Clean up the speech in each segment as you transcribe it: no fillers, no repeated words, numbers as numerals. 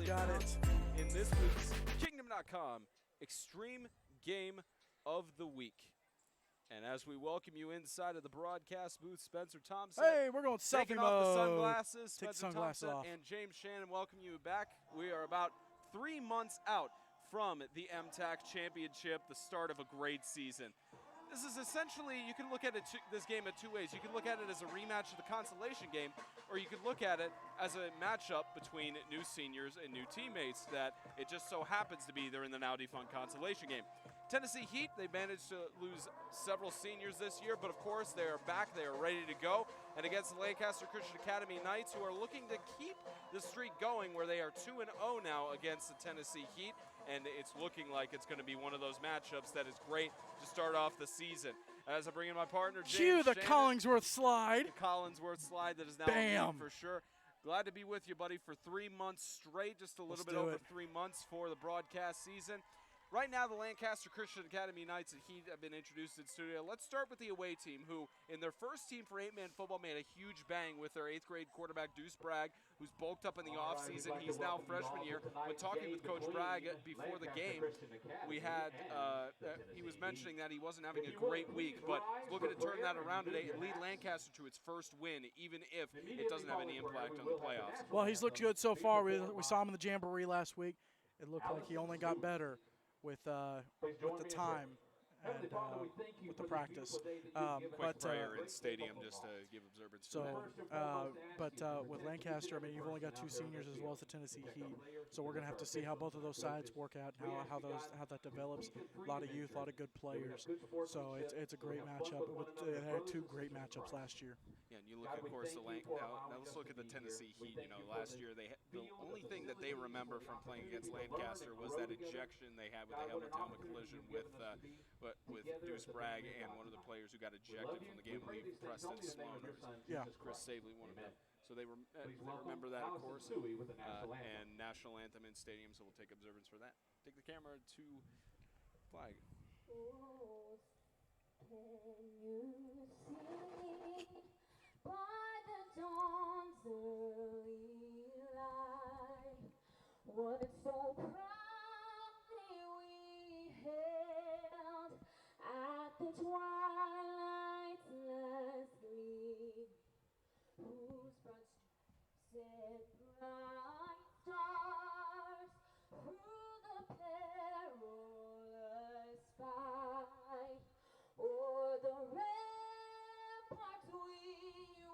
got it. In this week's Kingdom.com Extreme Game of the Week. And as we welcome you inside of the broadcast booth, Spencer Thompson. Hey, we're going selfie taking mode. off the sunglasses. Take the Spencer sunglasses Thompson off. and James Shannon welcome you back. We are about 3 months out from the MTAC Championship, the start of a great season. This is essentially, you can look at this game in 2 ways. You can look at it as a rematch of the Consolation Game, or you could look at it as a matchup between new seniors and new teammates that it just so happens to be they're in the now defunct Consolation Game. Tennessee Heat, they managed to lose several seniors this year, but of course they are back, they are ready to go. And against the Lancaster Christian Academy Knights, who are looking to keep the streak going where they are 2-0 now against the Tennessee Heat. And it's looking like it's going to be one of those matchups that is great to start off the season. As I bring in my partner, James Cue the Shannon, Collingsworth slide. the Collinsworth slide that is now Bam. for sure. Glad to be with you, buddy, for 3 months straight, just a little Let's bit do over it. 3 months for the broadcast season. Right now, the Lancaster Christian Academy Knights and Heat have been introduced in studio. Let's start with the away team, who, in their first team for 8-man football, made a huge bang with their 8th grade quarterback, Deuce Bragg, who's bulked up in the offseason. He's now freshman year. But talking with Coach Bragg before the game, we had he was mentioning that he wasn't having a great week, but he's looking to turn that around today and lead Lancaster to its first win, even if it doesn't have any impact on the playoffs. Well, he's looked good so far. We saw him in the Jamboree last week. It looked like he only got better with the time and with the practice. Quick prayer in stadium just to give observance to that. With Lancaster, I mean, you've only got 2 seniors as well as the Tennessee Heat, so we're gonna have to see how both of those sides work out and how that develops. A lot of youth, a lot of good players. So it's a great matchup. They had 2 great matchups last year. Yeah, and you look, of course, now let's look at the Tennessee Heat. You know, last year the only thing that they remember from playing against Lancaster was that ejection they had with the helmet-to-helmet collision with Deuce Bragg and one of the players who got ejected from the game, I believe Preston Sloan, or Chris Sabley, one of them. So they remember that, of course, and national anthem in stadium, so we'll take observance for that. Take the camera to flag. Oh, can you see by the dawn's early light what so proudly we hailed at the twilight's last gleam, whose broad set bright stars through the perilous fight, o'er the ramparts we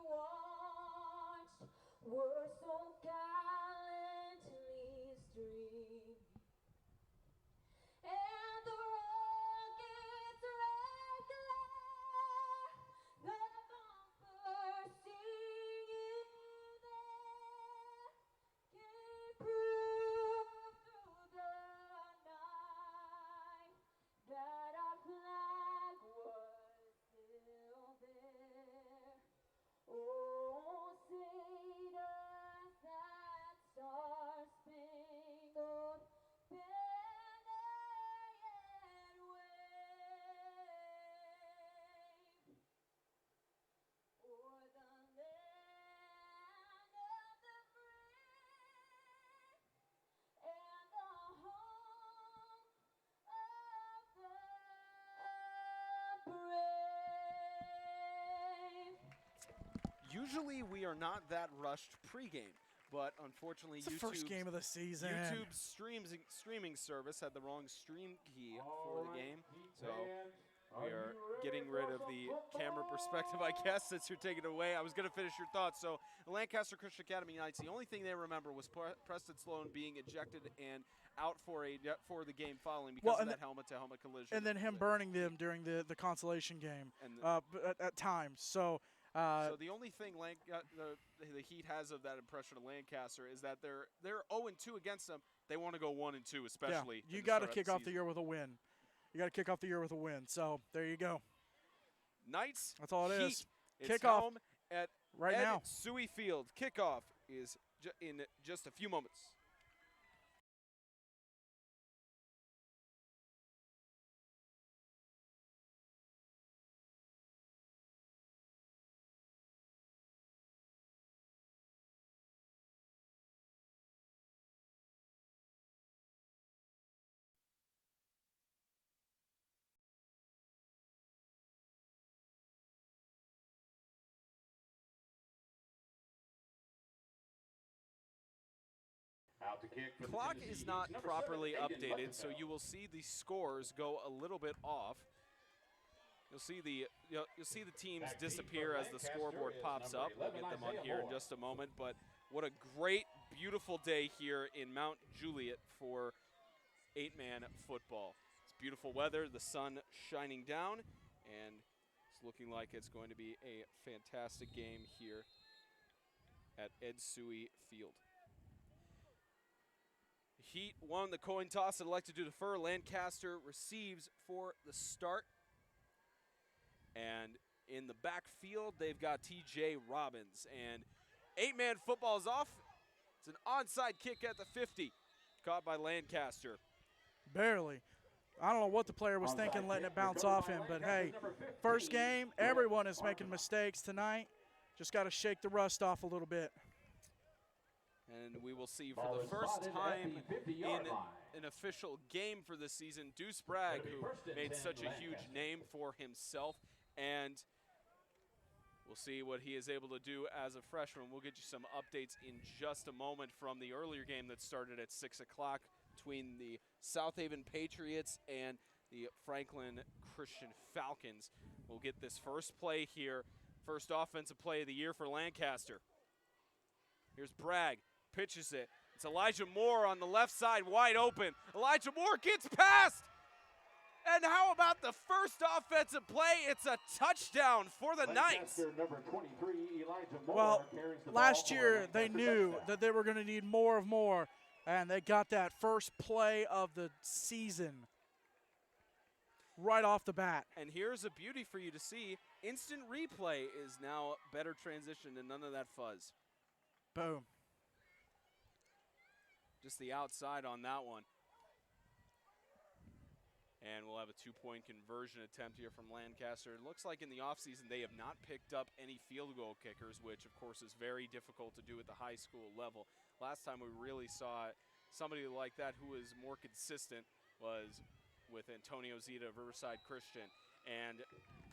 watched were so gallantly streamed, and the rockets red glare, the bumper singing there, gave proof through the night that our flag was still there. Oh, say does that star-spangled banner yet wave o'er the land of the free and the home of the brave? Usually we are not that rushed pregame, but unfortunately It's the first game of the season. YouTube's streaming service had the wrong stream key for the game, so we are getting rid of the camera perspective, I guess, since you're taking it away. I was going to finish your thoughts. So the Lancaster Christian Academy Knights, the only thing they remember was Preston Sloan being ejected and out for the game following because of that helmet-to-helmet collision. And then him burning them during the consolation game at times. So the only thing the Heat has of that impression of Lancaster is that they're 0-2 against them. They want to go 1-2, especially. Yeah, you got to kick off the year with a win. You got to kick off the year with a win. So there you go. Knights. That's all it Heat. is. It's Kickoff home at right now. Suey Field. Kickoff is in just a few moments. Clock is not properly updated, so you will see the scores go a little bit off. You'll see the teams disappear as the scoreboard pops up. We'll get them on here in just a moment, but what a great, beautiful day here in Mount Juliet for 8-man football. It's beautiful weather, the sun shining down, and it's looking like it's going to be a fantastic game here at Ed Suey Field. Heat won the coin toss and elected to defer. Lancaster receives for the start. And in the backfield, they've got TJ Robbins. And 8-man football is off. It's an onside kick at the 50, caught by Lancaster. Barely. I don't know what the player was thinking letting it bounce off him, but hey, first game, everyone is making mistakes tonight. Just got to shake the rust off a little bit. And we will see for the first time in an official game for this season, Deuce Bragg, who made such a huge name for himself. And we'll see what he is able to do as a freshman. We'll get you some updates in just a moment from the earlier game that started at 6 o'clock between the South Haven Patriots and the Franklin Christian Falcons. We'll get this first play here, first offensive play of the year for Lancaster. Here's Bragg, pitches it. It's Elijah Moore on the left side, wide open. Elijah Moore gets past. And how about the first offensive play? It's a touchdown for the Knights. Well, last year they knew that they were going to need more of Moore, and they got that first play of the season right off the bat. And here's a beauty for you to see. Instant replay is now better transitioned and none of that fuzz. Boom. Just the outside on that one. And we'll have a two-point conversion attempt here from Lancaster. It looks like in the offseason they have not picked up any field goal kickers, which of course is very difficult to do at the high school level. Last time we really saw somebody like that who was more consistent was with Antonio Zita of Riverside Christian. And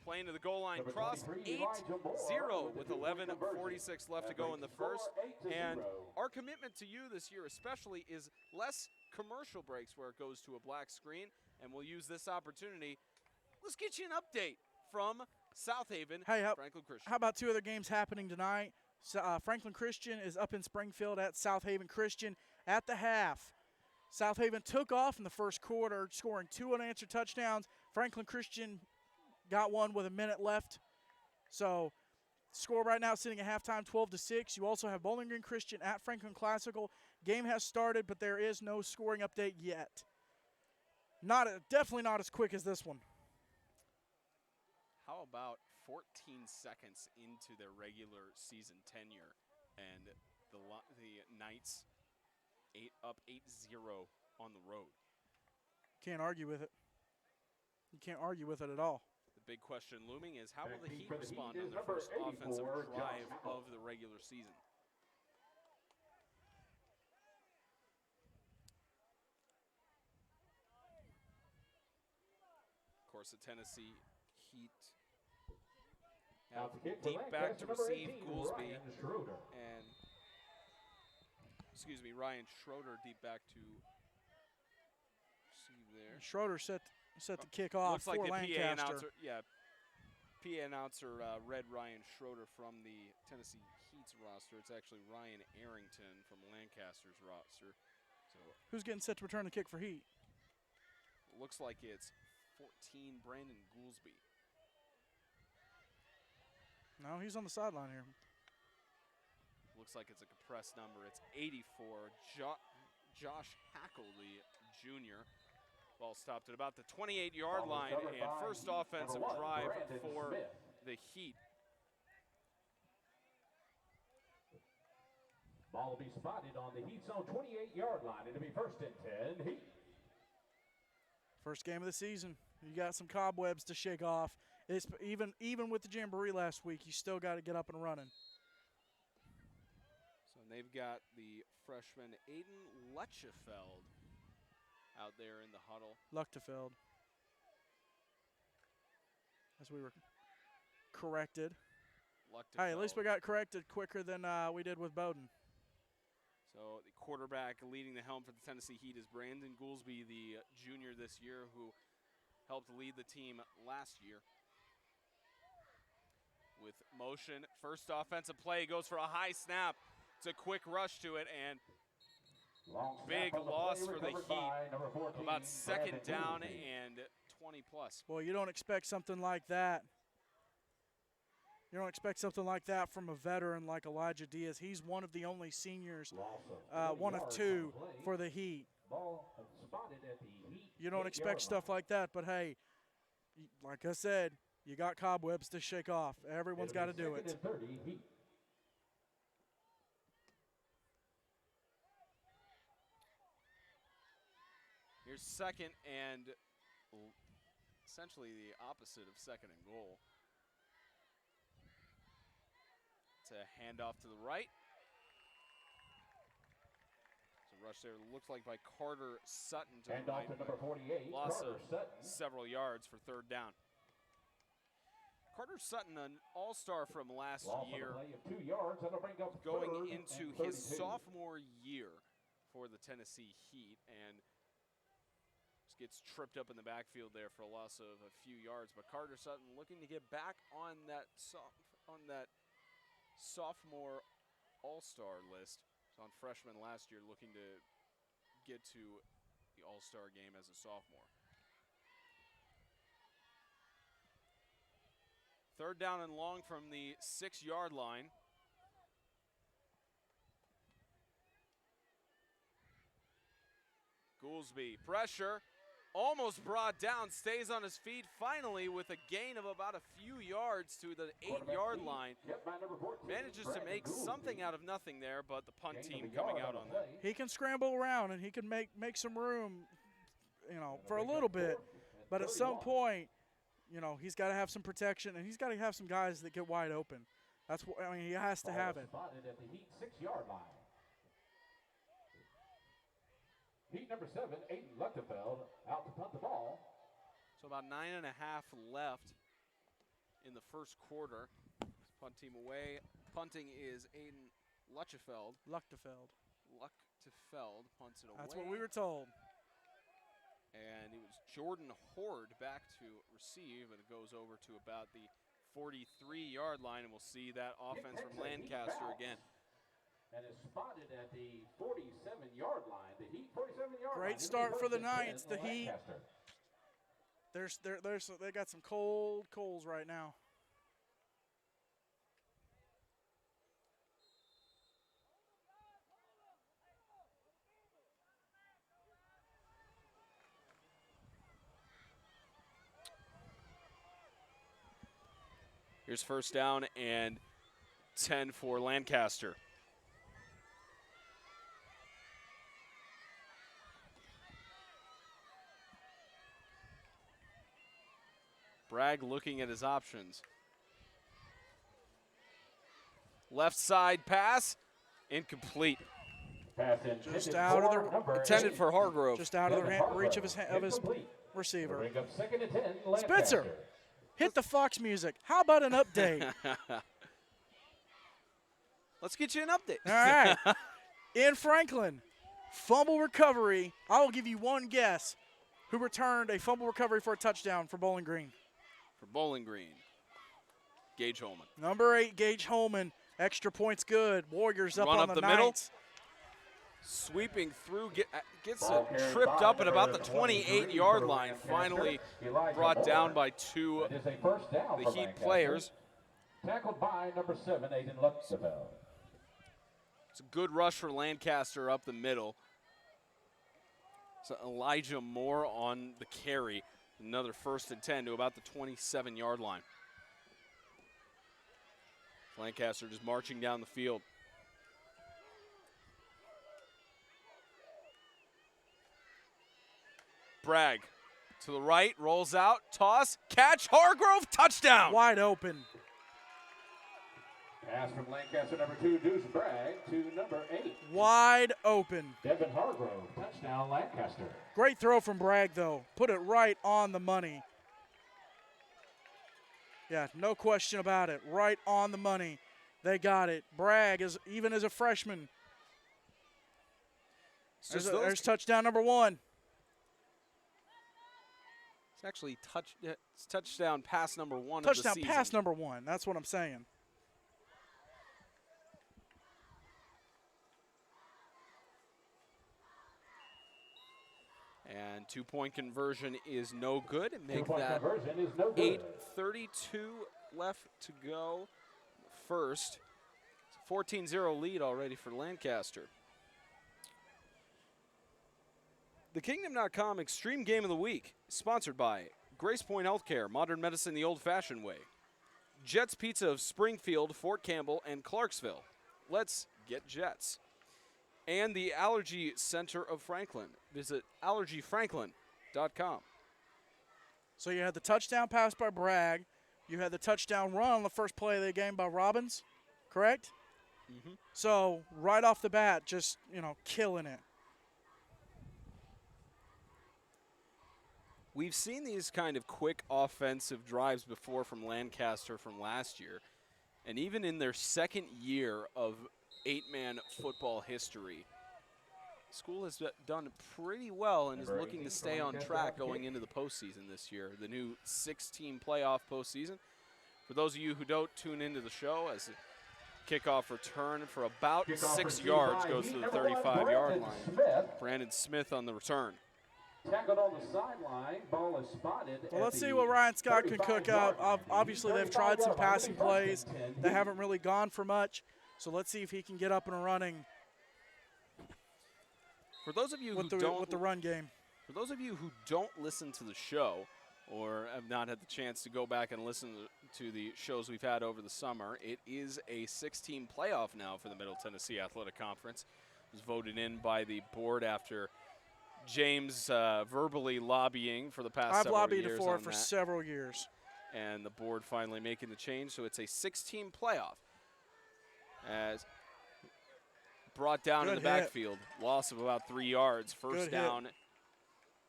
playing to the goal line cross, 8-0 with 11:46 left to go in the first. And our commitment to you this year especially is less commercial breaks where it goes to a black screen. And we'll use this opportunity. Let's get you an update from South Haven, hey, Franklin Christian. How about two other games happening tonight? Franklin Christian is up in Springfield at South Haven Christian at the half. South Haven took off in the first quarter, scoring 2 unanswered touchdowns. Franklin Christian got one with a minute left. So score right now sitting at halftime, 12-6. You also have Bowling Green Christian at Franklin Classical. Game has started, but there is no scoring update yet. Definitely not as quick as this one. How about 14 seconds into their regular season tenure, and the Knights up 8-0 on the road? Can't argue with it. You can't argue with it at all. The big question looming is how will the Heat respond on their first offensive drive of the regular season? Of course, the Tennessee Heat have deep back to receive Goolsby, and Ryan Schroeder deep back to receive there. Schroeder set the kick off for Lancaster. PA announcer read Ryan Schroeder from the Tennessee Heat's roster. It's actually Ryan Arrington from Lancaster's roster. So who's getting set to return the kick for Heat? Looks like it's 14, Brandon Goolsby. No, he's on the sideline here. Looks like it's a compressed number. It's 84, Josh Hackley Jr. Ball stopped at about the 28-yard line, and first offensive drive for the Heat. Ball will be spotted on the Heat's own 28-yard line. It'll be 1st and 10, Heat. First game of the season. You got some cobwebs to shake off. It's even with the Jamboree last week, you still got to get up and running. So they've got the freshman Aiden Lutchefeld out there in the huddle. Luchtefeld. As we were corrected. Hey, at least we got corrected quicker than we did with Bowden. So the quarterback leading the helm for the Tennessee Heat is Brandon Goolsby, the junior this year who helped lead the team last year. With motion, first offensive play, goes for a high snap. It's a quick rush to it, and big loss for the Heat. About second down and 20 plus. Boy, you don't expect something like that. You don't expect something like that from a veteran like Elijah Diaz. He's one of the only seniors, one of two for the Heat. You don't expect stuff like that, but hey, like I said, you got cobwebs to shake off. Everyone's got to do it. Here's second and essentially the opposite of second and goal. It's a handoff to the right. It's a rush there, looks like by Carter Sutton to the right. Number 48, Loss Carter of Sutton. several yards for third down. Carter Sutton, an all-star from last year, Play of 2 yards, that'll bring up going third into and his 32. sophomore year for the Tennessee Heat, and just gets tripped up in the backfield there for a loss of a few yards. But Carter Sutton looking to get back on that sophomore all-star list. So on freshman last year, looking to get to the all-star game as a sophomore. Third down and long from the 6-yard line. Goolsby, pressure, almost brought down, stays on his feet, finally with a gain of about a few yards to the 8-yard line. Manages to make something out of nothing there, but the punt team coming out on that. He can scramble around and he can make some room, you know, for a little bit. But at some point, you know, he's got to have some protection, and he's got to have some guys that get wide open. That's what, I mean, he has to have it. Spotted at the Heat 6-yard line. Heat number 7, Aiden Luchtefeld, out to punt the ball. So about 9.5 left in the first quarter. Punt team away. Punting is Aiden Luchtefeld. Luchtefeld. Punts it away. That's what we were told. And it was Jordan Horde back to receive, and it goes over to about the 43-yard line, and we'll see that offense from Lancaster again. And is spotted at the 47-yard line. The Heat 47-yard line. Great start for the Knights. The Heat. They got some cold coals right now. Here's first down and 10 for Lancaster. Bragg looking at his options. Left side pass, incomplete. Just out of the intended for Hargrove. Just out of the reach of his receiver. Bring up 2nd and 10, Spitzer, Lancaster. hit the Fox music. How about an update? Let's get you an update. All right. In Franklin, fumble recovery. I will give you one guess who returned a fumble recovery for a touchdown for Bowling Green. For Bowling Green, Gage Holman. Number 8, Gage Holman. Extra points good. Warriors up Run on up the the middle. Knights. Sweeping through, gets tripped up at about the 28-yard line. Finally brought down by two That is a first down the for Heat Lancaster. players. Tackled by number 7, Aiden Luchtefeld. It's a good rush for Lancaster up the middle. So Elijah Moore on the carry. Another 1st and 10 to about the 27-yard line. Lancaster just marching down the field. Bragg to the right, rolls out, toss, catch, Hargrove, touchdown. Wide open. Pass from Lancaster, number 2, Deuce Bragg, to number 8, Wide open. Devin Hargrove. Touchdown, Lancaster. Great throw from Bragg, though. Put it right on the money. Yeah, no question about it. Right on the money. They got it. Bragg, even as a freshman, There's touchdown number 1. It's actually it's touchdown pass number 1 Touchdown of the season. pass number 1. That's what I'm saying. And 2-point conversion is no good. Make Two-point that conversion is no good. 8:32 left to go. First, it's a 14-0 lead already for Lancaster. The Kingdom.com Extreme Game of the Week, sponsored by Grace Point Healthcare, modern medicine the old-fashioned way. Jets Pizza of Springfield, Fort Campbell, and Clarksville. Let's get Jets. And the Allergy Center of Franklin. Visit allergyfranklin.com. So you had the touchdown pass by Bragg. You had the touchdown run on the first play of the game by Robbins, correct? Mm-hmm. So right off the bat, just, killing it. We've seen these kind of quick offensive drives before from Lancaster from last year. And even in their second year of 8-man football history, school has done pretty well and is looking to stay on track going into the postseason this year, the new 6-team playoff postseason. For those of you who don't tune into the show, as a kickoff return for about 6 yards goes to the 35-yard line. Brandon Smith on the return. Tackled on the sideline, ball is spotted. Well, let's see what Ryan Scott can cook up. Obviously, they've tried some passing plays. They haven't really gone for much. So let's see if he can get up and running For those of you with who the run game. For those of you who don't listen to the show or have not had the chance to go back and listen to the shows we've had over the summer, it is a 6-team playoff now for the Middle Tennessee Athletic Conference. It was voted in by the board after James verbally lobbying for the past several years. I've lobbied for it for several years. And the board finally making the change, so it's a 6-team playoff. As brought down in the backfield, loss of about 3 yards. First down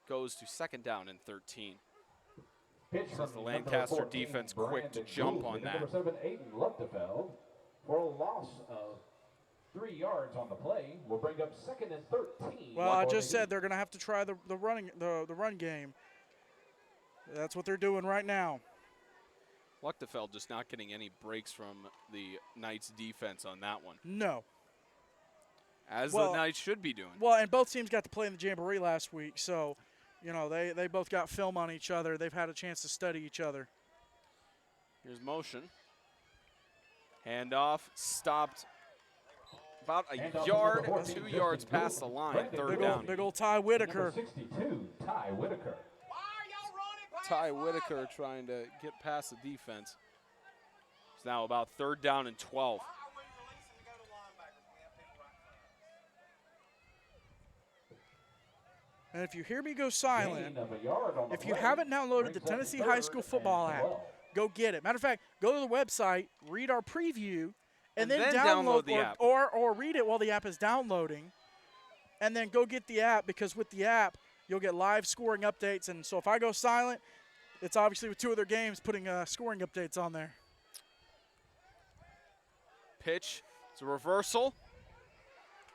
goes to second down and 13. Since the Lancaster defense quick to jump on that. Number 7, Aiden Luftefeld, for a loss of 3 yards on the play, will bring up second and 13. Well, I just said they're going to have to try the run game. That's what they're doing right now. Luchtefeld just not getting any breaks from the Knights defense on that one. No. As the Knights should be doing. Well, and both teams got to play in the Jamboree last week, so, they both got film on each other. They've had a chance to study each other. Here's motion. Handoff, stopped about a yard, 2 yards past the line, third down. Big old Ty Whitaker. Number 62, Ty Whitaker. Ty Whitaker trying to get past the defense. It's now about third down and 12. And if you hear me go silent, if you haven't downloaded the Tennessee High School Football app, go get it. Matter of fact, go to the website, read our preview, and then download the app. Or read it while the app is downloading, and then go get the app, because with the app, you'll get live scoring updates. And so if I go silent, it's obviously with 2 other games putting scoring updates on there. Pitch, it's a reversal.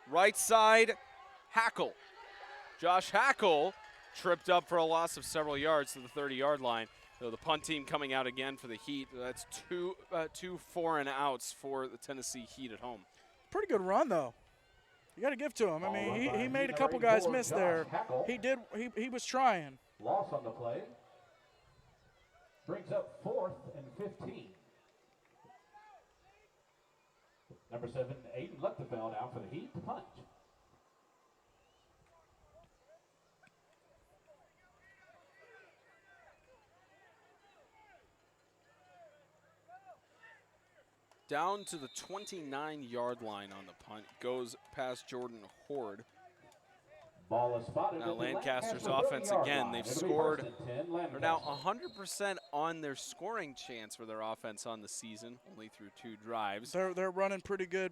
Right side, Hackle. Josh Hackle tripped up for a loss of several yards to the 30-yard line. So the punt team coming out again for the Heat. That's two 4-and-outs for the Tennessee Heat at home. Pretty good run, though. You got to give to him. I mean, he made a couple guys miss there. He was trying. Loss on the play. Brings up 4th and 15. Number 7, Aiden Luchtefeld out for the Heat to punt. Down to the 29-yard line on the punt. Goes past Jordan Horde. Ball is spotted. Now Lancaster's offense again. They've scored. They're now 100% on their scoring chance for their offense on the season, only through 2 drives. They're running pretty good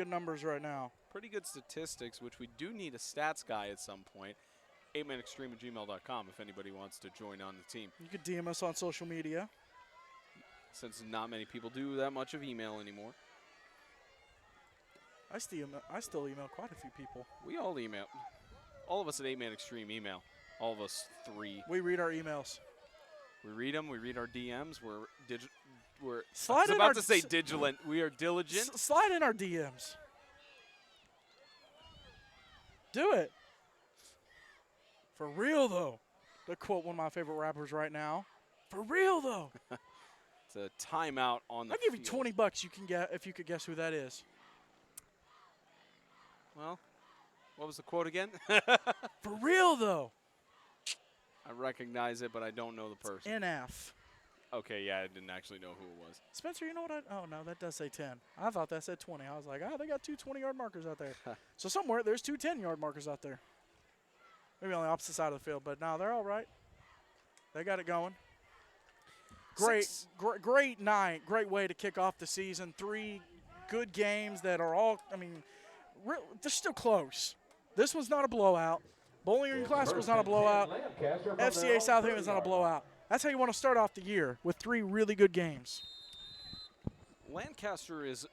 numbers right now. Pretty good statistics, which we do need a stats guy at some point. 8manextreme@gmail.com if anybody wants to join on the team. You could DM us on social media. Since not many people do that much of email anymore. I still email quite a few people. We all email. all of us at 8-Man Extreme email. All of us 3. We read our emails. We read them. We read our DMs. We're Slide I was in about our to say diligent. We are diligent. Slide in our DMs. Do it. For real, though. To quote one of my favorite rappers right now. For real, though. It's a timeout on the I'll give you field. $20 you can get if you could guess who that is. Well, what was the quote again? For real, though. I recognize it, but I don't know the person. NF. Okay, yeah, I didn't actually know who it was. Spencer, you know what oh, no, that does say 10. I thought that said 20. I was like, they got 2 20-yard markers out there. So somewhere there's 2 10-yard markers out there. Maybe on the opposite side of the field, but no, they're all right. They got it going. Great night. Great way to kick off the season. 3 good games that are all, they're still close. This one's not a blowout. Bowling Green Classical's not a blowout. FCA Southampton's not a blowout. That's how you want to start off the year, with 3 really good games. Lancaster has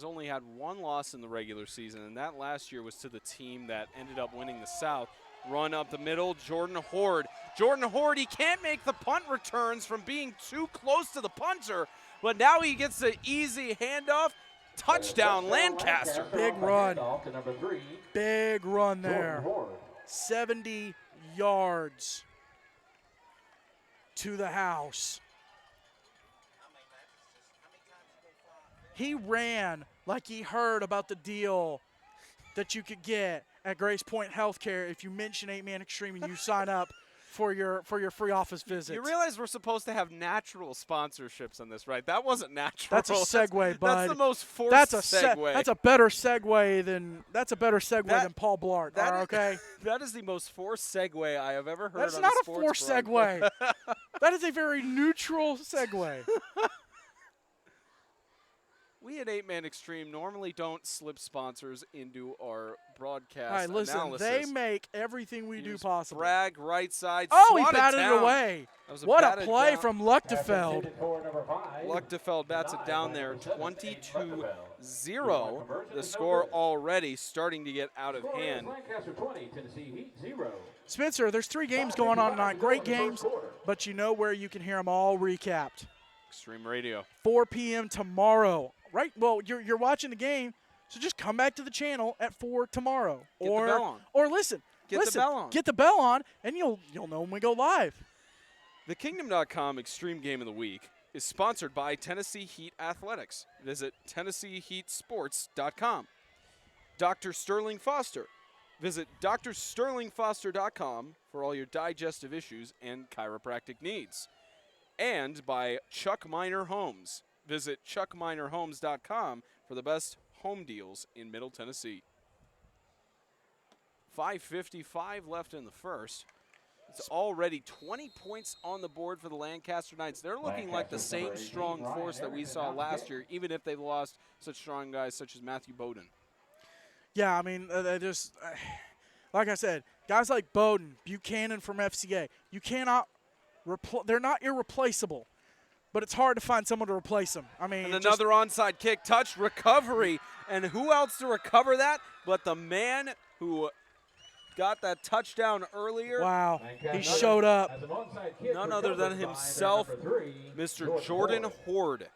only had 1 loss in the regular season, and that last year was to the team that ended up winning the South. Run up the middle, Jordan Horde. Jordan Horde, he can't make the punt returns from being too close to the punter, but now he gets the easy handoff. Touchdown, Lancaster. Big run. Big run there. 70 yards to the house. He ran like he heard about the deal that you could get at Grace Point Healthcare if you mention 8-Man Extreme and you sign up for your free office visit. You realize we're supposed to have natural sponsorships on this, right? That wasn't natural. That's a segue, bud. That's the most forced segue. That's a better segue than Paul Blart. Okay. That is the most forced segue I have ever heard. That's on not a a forced program. segue. That is a very neutral segue. We at 8-Man Extreme normally don't slip sponsors into our broadcast All right, listen, analysis. they make everything we do possible. Bragg, right side, Oh, he swatted batted down. it away. What a play from Luchtefeld. Luchtefeld bats it down there, 22-0. The score already starting to get out of hand. Spencer, there's 3 games going on tonight. Great games, but you know where you can hear them all recapped. Extreme Radio. 4 p.m. tomorrow. Right? Well, you're watching the game, so just come back to the channel at 4 tomorrow. Get the bell on. Or listen. Get the bell on. Get the bell on, and you'll know when we go live. The Kingdom.com Extreme Game of the Week is sponsored by Tennessee Heat Athletics. Visit TennesseeHeatSports.com. Dr. Sterling Foster. Visit drsterlingfoster.com for all your digestive issues and chiropractic needs. And by Chuck Minor Homes. Visit chuckminorhomes.com for the best home deals in Middle Tennessee. 5:55 left in the first. It's already 20 points on the board for the Lancaster Knights. They're looking like the same strong force that we saw last year, even if they've lost such strong guys such as Matthew Bowden. Yeah, they just, like I said, guys like Bowden, Buchanan from FCA, you cannot, they're not irreplaceable, but it's hard to find someone to replace them. And another onside kick, touch, recovery. And who else to recover that but the man who got that touchdown earlier? Wow, he showed up. None other than himself, Mr. Jordan Horde.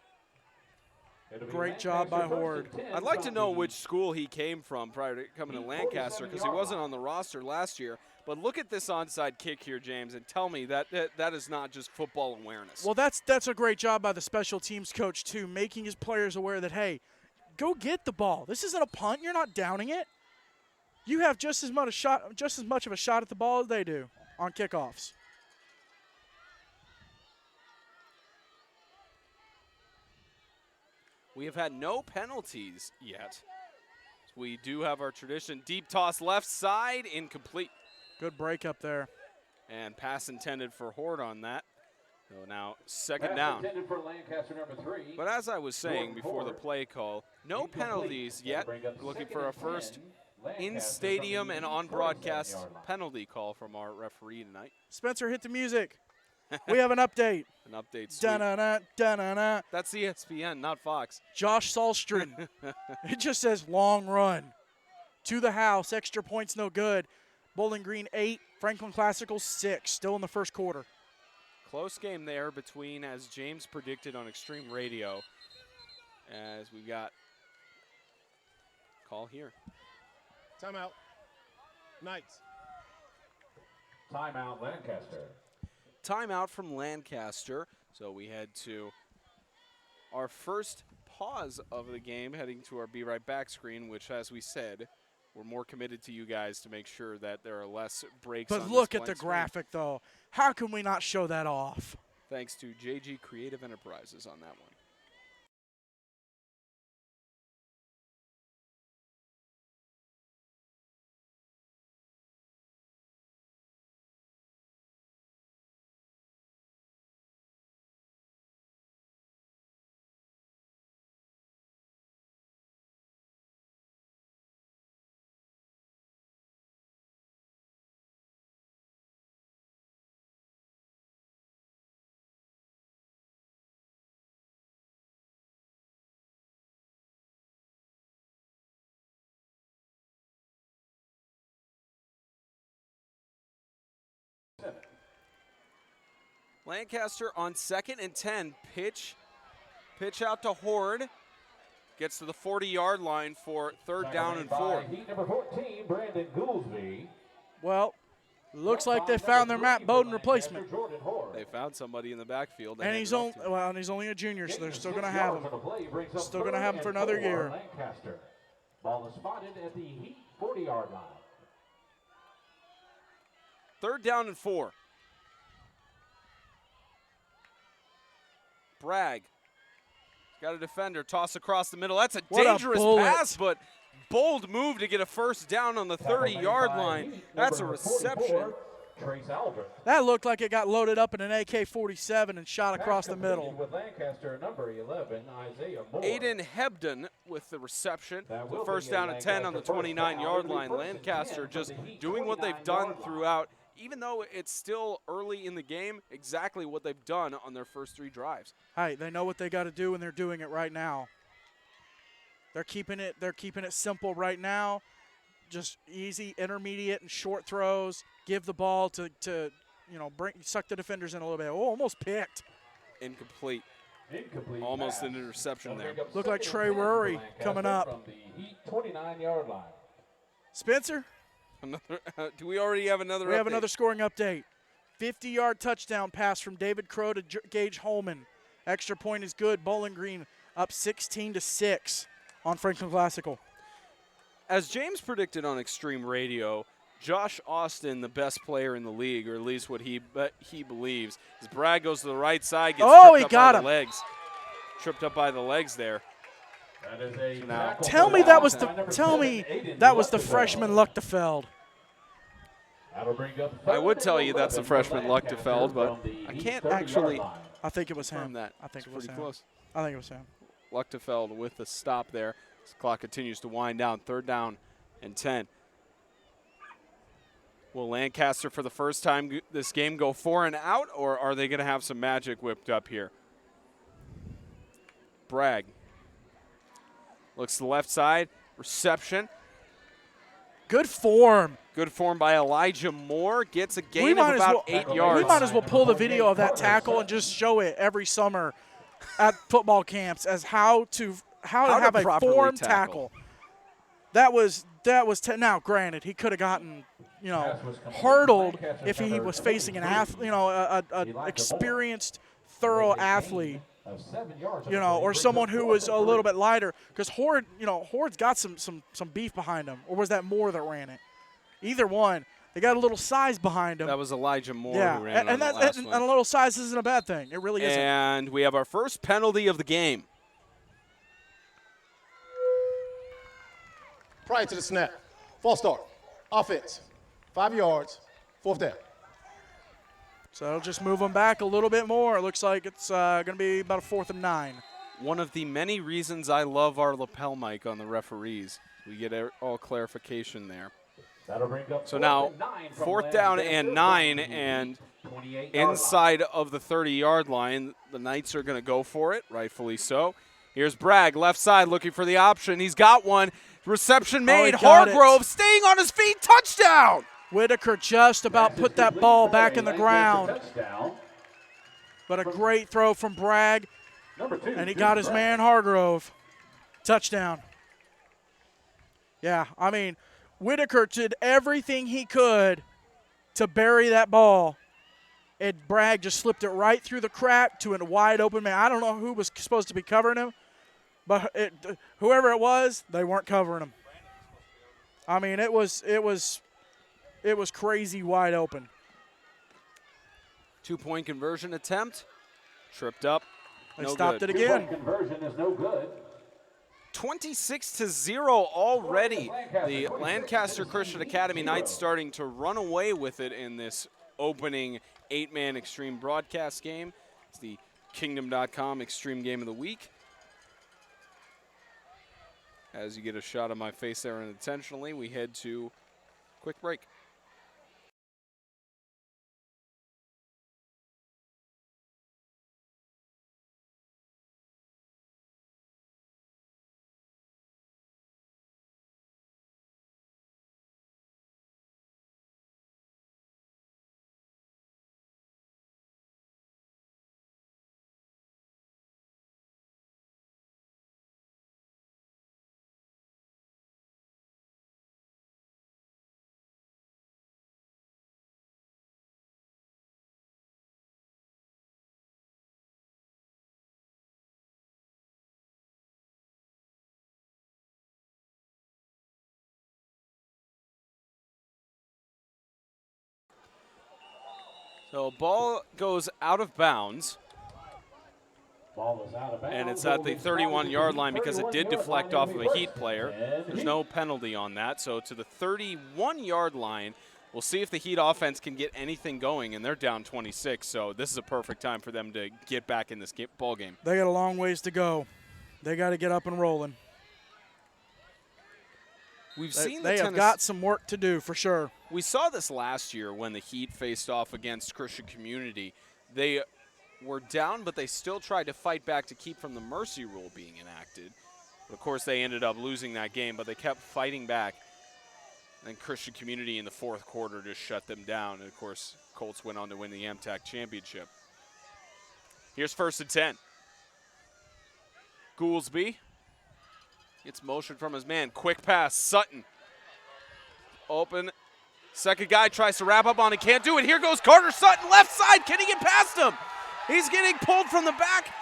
Great job by Horde. I'd like to know which school he came from prior to coming to Lancaster, because he wasn't on the roster last year. But look at this onside kick here, James, and tell me that is not just football awareness. Well, that's a great job by the special teams coach, too, making his players aware that, hey, go get the ball. This isn't a punt. You're not downing it. You have just as much of a shot at the ball as they do on kickoffs. We have had no penalties yet. We do have our tradition. Deep toss left side, incomplete. Good break up there. And pass intended for Horde on that. So now second down. But as I was saying before the play call, no penalties yet. Looking for a first in-stadium and on-broadcast penalty call from our referee tonight. Spencer, hit the music. We have an update. An update suite. Da-na-na, da-na-na. That's ESPN, not Fox. Josh Salstrom. It just says long run. To the house. Extra points no good. Bowling Green 8, Franklin Classical 6, still in the first quarter. Close game there between, as James predicted on Extreme Radio, as we got call here. Timeout. Knights. Timeout, Lancaster. Timeout from Lancaster. So we head to our first pause of the game, heading to our Be Right Back screen, which, as we said, we're more committed to you guys to make sure that there are less breaks. But on look this at the blank screen. graphic, though. How can we not show that off? Thanks to JG Creative Enterprises on that one. Lancaster on 2nd and 10. Pitch out to Horde. Gets to the 40-yard line for 3rd down and 4. Heat number 14, Brandon Goolsby. Well, looks like they found their Matt Bowden replacement. They found somebody in the backfield. And he's only a junior, so they're still going to have him. Still going to have him for another year. Lancaster. Ball is spotted at the Heat 40-yard line. 3rd down and 4. Bragg. Got a defender, toss across the middle. That's a dangerous pass, but bold move to get a 1st down on the 30-yard line. That's a reception. That looked like it got loaded up in an AK-47 and shot across the middle. With Lancaster, number 11, Isaiah Moore. Aiden Hebden with the reception. The 1st down and 10 on the 29-yard line. Lancaster just doing what they've done throughout, even though it's still early in the game, exactly what they've done on their first 3 drives. Hey, they know what they got to do, and they're doing it right now. They're keeping it simple right now. Just easy, intermediate, and short throws. Give the ball to suck the defenders in a little bit. Oh, almost picked. Incomplete. Almost an interception there. Looked like Trey Rory coming up. From the Heat 29-yard line. Spencer? Do we already have another We have update? another scoring update. 50-yard touchdown pass from David Crow to Gage Holman. Extra point is good. Bowling Green up 16-6 on Franklin Classical. As James predicted on Extreme Radio, Josh Austin, the best player in the league, or at least what he believes, as Bragg goes to the right side, gets tripped up by the legs. Tripped up by the legs there. That is a Tell me that was the freshman Luchtefeld. I would tell you that's the freshman Luchtefeld, but I can't actually I think it was confirm him. that. I think It's it was pretty him. close. I think it was him. Luchtefeld with the stop there. This clock continues to wind down. 3rd down and 10. Will Lancaster, for the first time this game, go 4 and out, or are they going to have some magic whipped up here? Bragg looks to the left side. Reception. Good form. Good form by Elijah Moore. Gets a gain of about 8 yards. We might as well pull the video of that tackle and just show it every summer at football camps as how to have a form tackle. That was now granted he could have gotten hurdled if he was facing an athlete, an experienced, thorough athlete, or someone who was a little bit lighter, because Horde's got some beef behind him, or was that Moore that ran it? Either one. They got a little size behind him. That was Elijah Moore who ran and on the last and one. a little size isn't a bad thing. It really isn't. And we have our first penalty of the game. Prior to the snap. False start. Offense. 5 yards. 4th down. So it'll just move them back a little bit more. It looks like it's going to be about a 4th and 9. One of the many reasons I love our lapel mic on the referees. We get all clarification there. So now 4th down and 9, and inside of the 30-yard line, the Knights are going to go for it, rightfully so. Here's Bragg, left side, looking for the option. He's got one. Reception made. Hargrove staying on his feet. Touchdown. Whitaker just about put that ball back in the ground. Touchdown. But a great throw from Bragg, Number 2. and he got his man Hargrove. Touchdown. Yeah, I mean, Whitaker did everything he could to bury that ball, and Bragg just slipped it right through the crack to a wide open man. I don't know who was supposed to be covering him, but whoever it was, they weren't covering him. I mean, it was crazy wide open. 2-point conversion attempt. Tripped up. They No stopped good. it again. Conversion is no good. 26-0 already. The Lancaster Christian Academy Knights starting to run away with it in this opening 8-man Extreme broadcast game. It's the Kingdom.com Extreme Game of the Week. As you get a shot of my face there unintentionally, we head to quick break. So ball goes out of bounds. Ball is out of bounds. And it's at the 31-yard line because it did deflect off of a Heat player. There's no penalty on that. So to the 31-yard line, we'll see if the Heat offense can get anything going, and they're down 26. So this is a perfect time for them to get back in this ball game. They got a long ways to go. They got to get up and rolling. We've seen they have got some work to do for sure. We saw this last year when the Heat faced off against Christian Community. They were down, but they still tried to fight back to keep from the mercy rule being enacted. But of course, they ended up losing that game, but they kept fighting back. And Christian Community in the fourth quarter just shut them down. And of course, Colts went on to win the MTAC championship. Here's 1st and 10. Goolsby gets motion from his man. Quick pass, Sutton. Open. Second guy tries to wrap up on it, can't do it. Here goes Carter Sutton, left side. Can he get past him? He's getting pulled from the back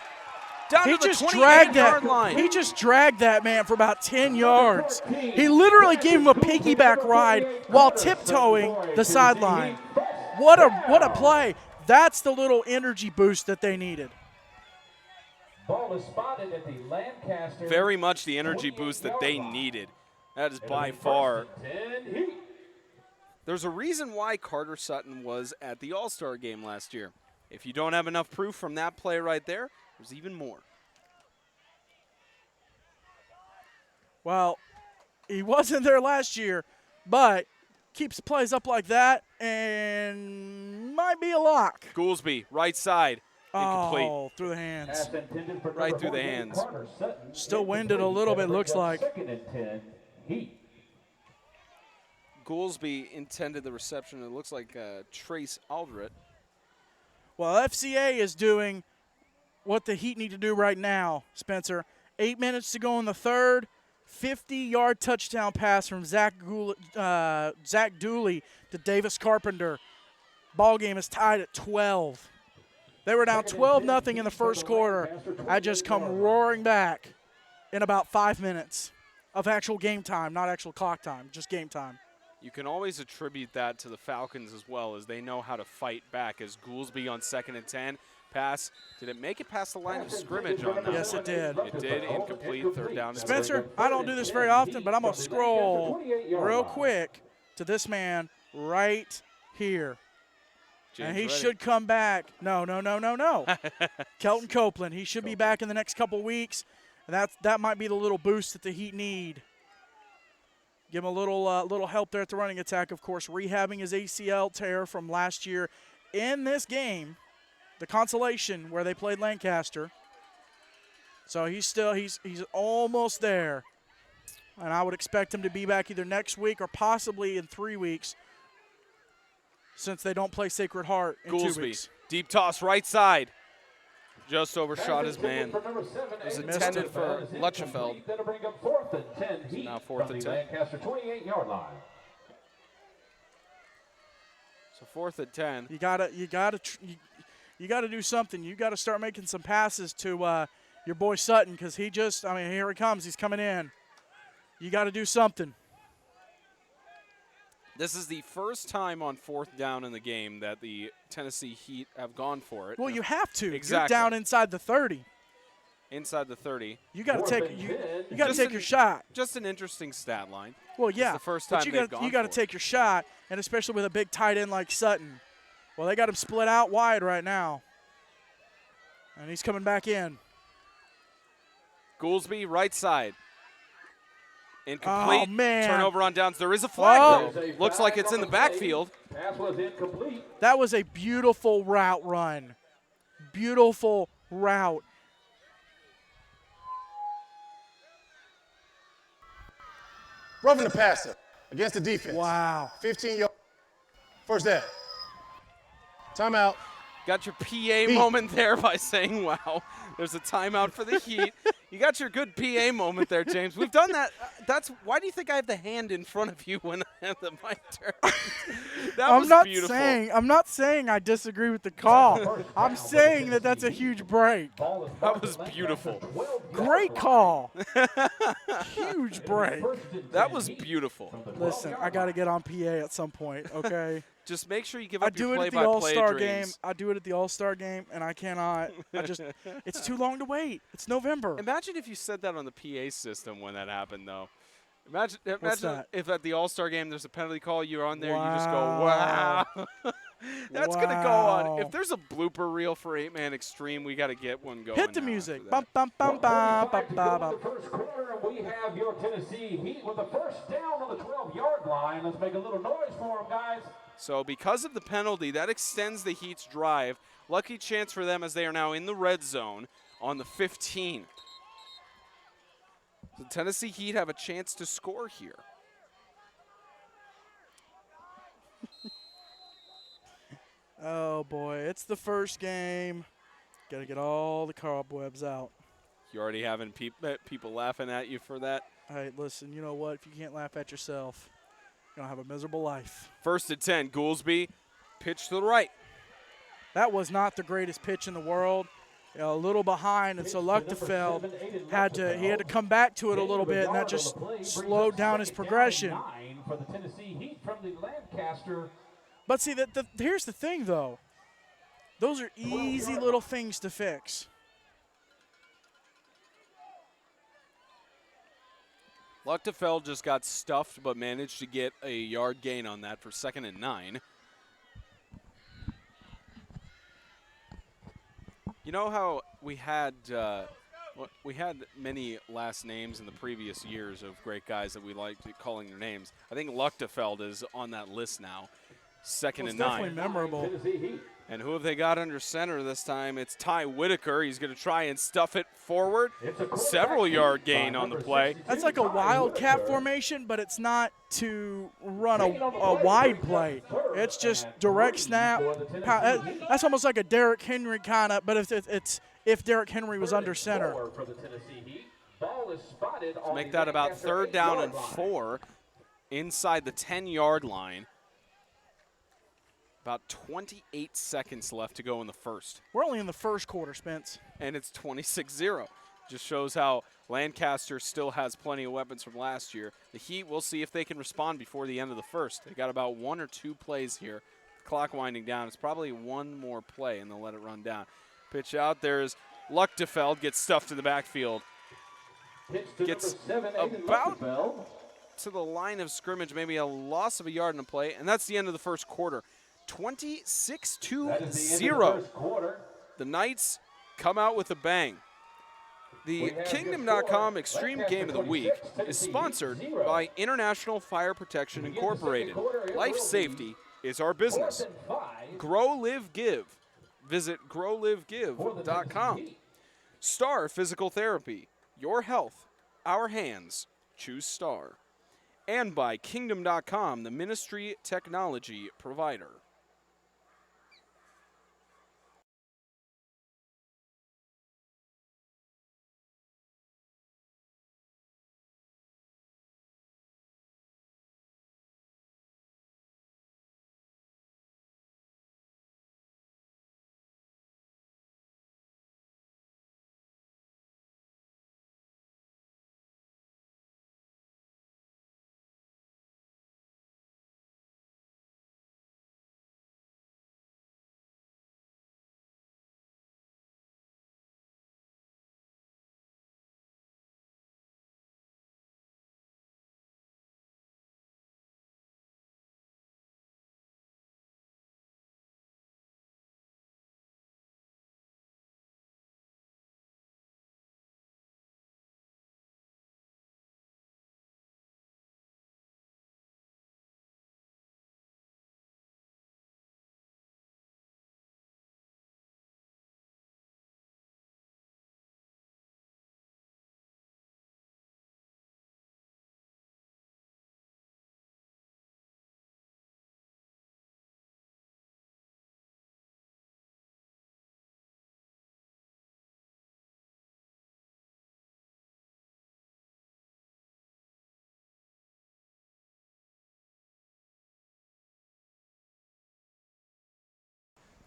down to the 28-yard line. He just dragged that man for about 10 yards. He literally gave him a piggyback ride while tiptoeing the sideline. What a play. That's the little energy boost that they needed. Ball is spotted at the Lancaster. Very much the energy boost that they needed. That is by far. There's a reason why Carter Sutton was at the All-Star game last year. If you don't have enough proof from that play right there, there's even more. Well, he wasn't there last year, but keeps plays up like that and might be a lock. Goolsby, right side. Incomplete. Oh, through the hands. Right through the hands. Still winded a little bit, looks like. 2nd and 10, Heat. Goolsby intended the reception. It looks like Trace Aldrett. Well, FCA is doing what the Heat need to do right now, Spencer. 8 minutes to go in the third. 50-yard touchdown pass from Zach Dooley to Davis Carpenter. Ball game is tied at 12. They were down 12-0 in the first quarter. I just come roaring back in about 5 minutes of actual game time, not actual clock time, just game time. You can always attribute that to the Falcons as well, as they know how to fight back. As Goolsby on 2nd and 10, pass. Did it make it past the line of scrimmage on that? Yes, it did. It did. Incomplete. 3rd down. Spencer, I don't do this very often, but I'm going to scroll real quick to this man right here. James and he Reddick. should come back. No. Kelton Copeland. He should be back in the next couple weeks, and that might be the little boost that the Heat need. Give him a little help there at the running attack. Of course, rehabbing his ACL tear from last year in this game, the consolation where they played Lancaster. So he's almost there, and I would expect him to be back either next week or possibly in 3 weeks since they don't play Sacred Heart in 2 Goolsby, weeks. deep toss right side. Just overshot his man. For number 7, It was Aiden intended for Lutterfeld is Lutterfeld. incomplete. That'll bring up 4th and 10 heat now 4th from and the 10. Lancaster 28-yard line. So 4th and 10. You gotta do something. You gotta start making some passes to your boy Sutton, because here he comes. He's coming in. You gotta do something. This is the first time on 4th down in the game that the Tennessee Heat have gone for it. Well, you have to. Exactly. You're down inside the 30. Inside the 30. You gotta 4th take and you 10. gotta Just take an- your shot. Just an interesting stat line. Well, yeah, the first but time you they've gotta gone you gotta for it. take your shot, and especially with a big tight end like Sutton. Well, they got him split out wide right now, and he's coming back in. Goolsby, right side. Incomplete. Oh, man. Turnover on downs. There is a flag, Oh. though. Looks like it's in the backfield. Pass was incomplete. That was a beautiful route run. Beautiful route. Roughing the passer against the defense. Wow. 15 yards. First down. Timeout. Got your PA moment there by saying, wow, there's a timeout for the Heat. You got your good PA moment there, James. We've done that. Why do you think I have the hand in front of you when I have the mic turned? That was beautiful. I'm not saying I disagree with the call. I'm saying that that's a huge break. That was beautiful. Great call. Huge break. That was beautiful. Listen, I got to get on PA at some point, okay? Just make sure you give I up do your it at the play-by-play All-Star dreams. game. I do it at the All-Star game, and I cannot. It's too long to wait. It's November. Imagine if you said that on the PA system when that happened, though. Imagine that? if at the All-Star game there's a penalty call, you're on there, you just go, Wow. wow. That's going to go on. Wow. If there's a blooper reel for 8-Man Extreme, we got to get one going. Hit the now music. after that. Bum, bum, bum, bum, bum, To bum, go in bum. the first quarter, and we have your Tennessee Heat with the first down on the 12-yard line. Let's make a little noise for them, guys. So because of the penalty, that extends the Heat's drive. Lucky chance for them as they are now in the red zone on the 15. The Tennessee Heat have a chance to score here. Oh, boy. It's the first game. Got to get all the cobwebs out. You already having people laughing at you for that? Hey, listen, you know what? If you can't laugh at yourself, you're going to have a miserable life. 1st and 10, Goolsby, pitch to the right. That was not the greatest pitch in the world. A little behind, and so Luchtefeld had to come back to it a little bit, and that just slowed down his progression. 9 for the Tennessee Heat from the Lancaster. But see, here's the thing, though. Those are easy little things to fix. Luchtefeld just got stuffed but managed to get a yard gain on that for 2nd and 9. You know how we had many last names in the previous years of great guys that we liked calling their names. I think Luchtefeld is on that list now. 2nd It's and definitely 9. memorable. Tennessee Heat. And who have they got under center this time? It's Ty Whitaker. He's going to try and stuff it forward. Several yard gain on the play. That's like a wildcat formation, but it's not to run a wide play. It's just direct snap. That's almost like a Derrick Henry kind of, but if Derrick Henry was under center. For the Tennessee Heat. Ball is spotted To on make the that about Lancaster 3rd down and 8-yard line. 4 inside the 10-yard line. About 28 seconds left to go in the first. We're only in the first quarter, Spence. And it's 26-0. Just shows how Lancaster still has plenty of weapons from last year. The Heat, we'll see if they can respond before the end of the first. They got about 1 or 2 plays here. Clock winding down. It's probably one more play, and they'll let it run down. Pitch out. There's Luchtefeld. Gets stuffed in the backfield. Pitch to Gets number 7, Aiden about Luchtefeld. to the line of scrimmage, maybe a loss of a yard in a play, and that's the end of the first quarter. 26-0. That is the end of the first quarter. The Knights come out with a bang. The Kingdom.com Extreme Game of the Week is sponsored by International Fire Protection Incorporated. Life safety is our business. 4th and 5 Grow, Live, Give. Visit growlivegive.com. Star Physical Therapy. Your health, our hands. Choose Star. And by Kingdom.com, the ministry technology provider.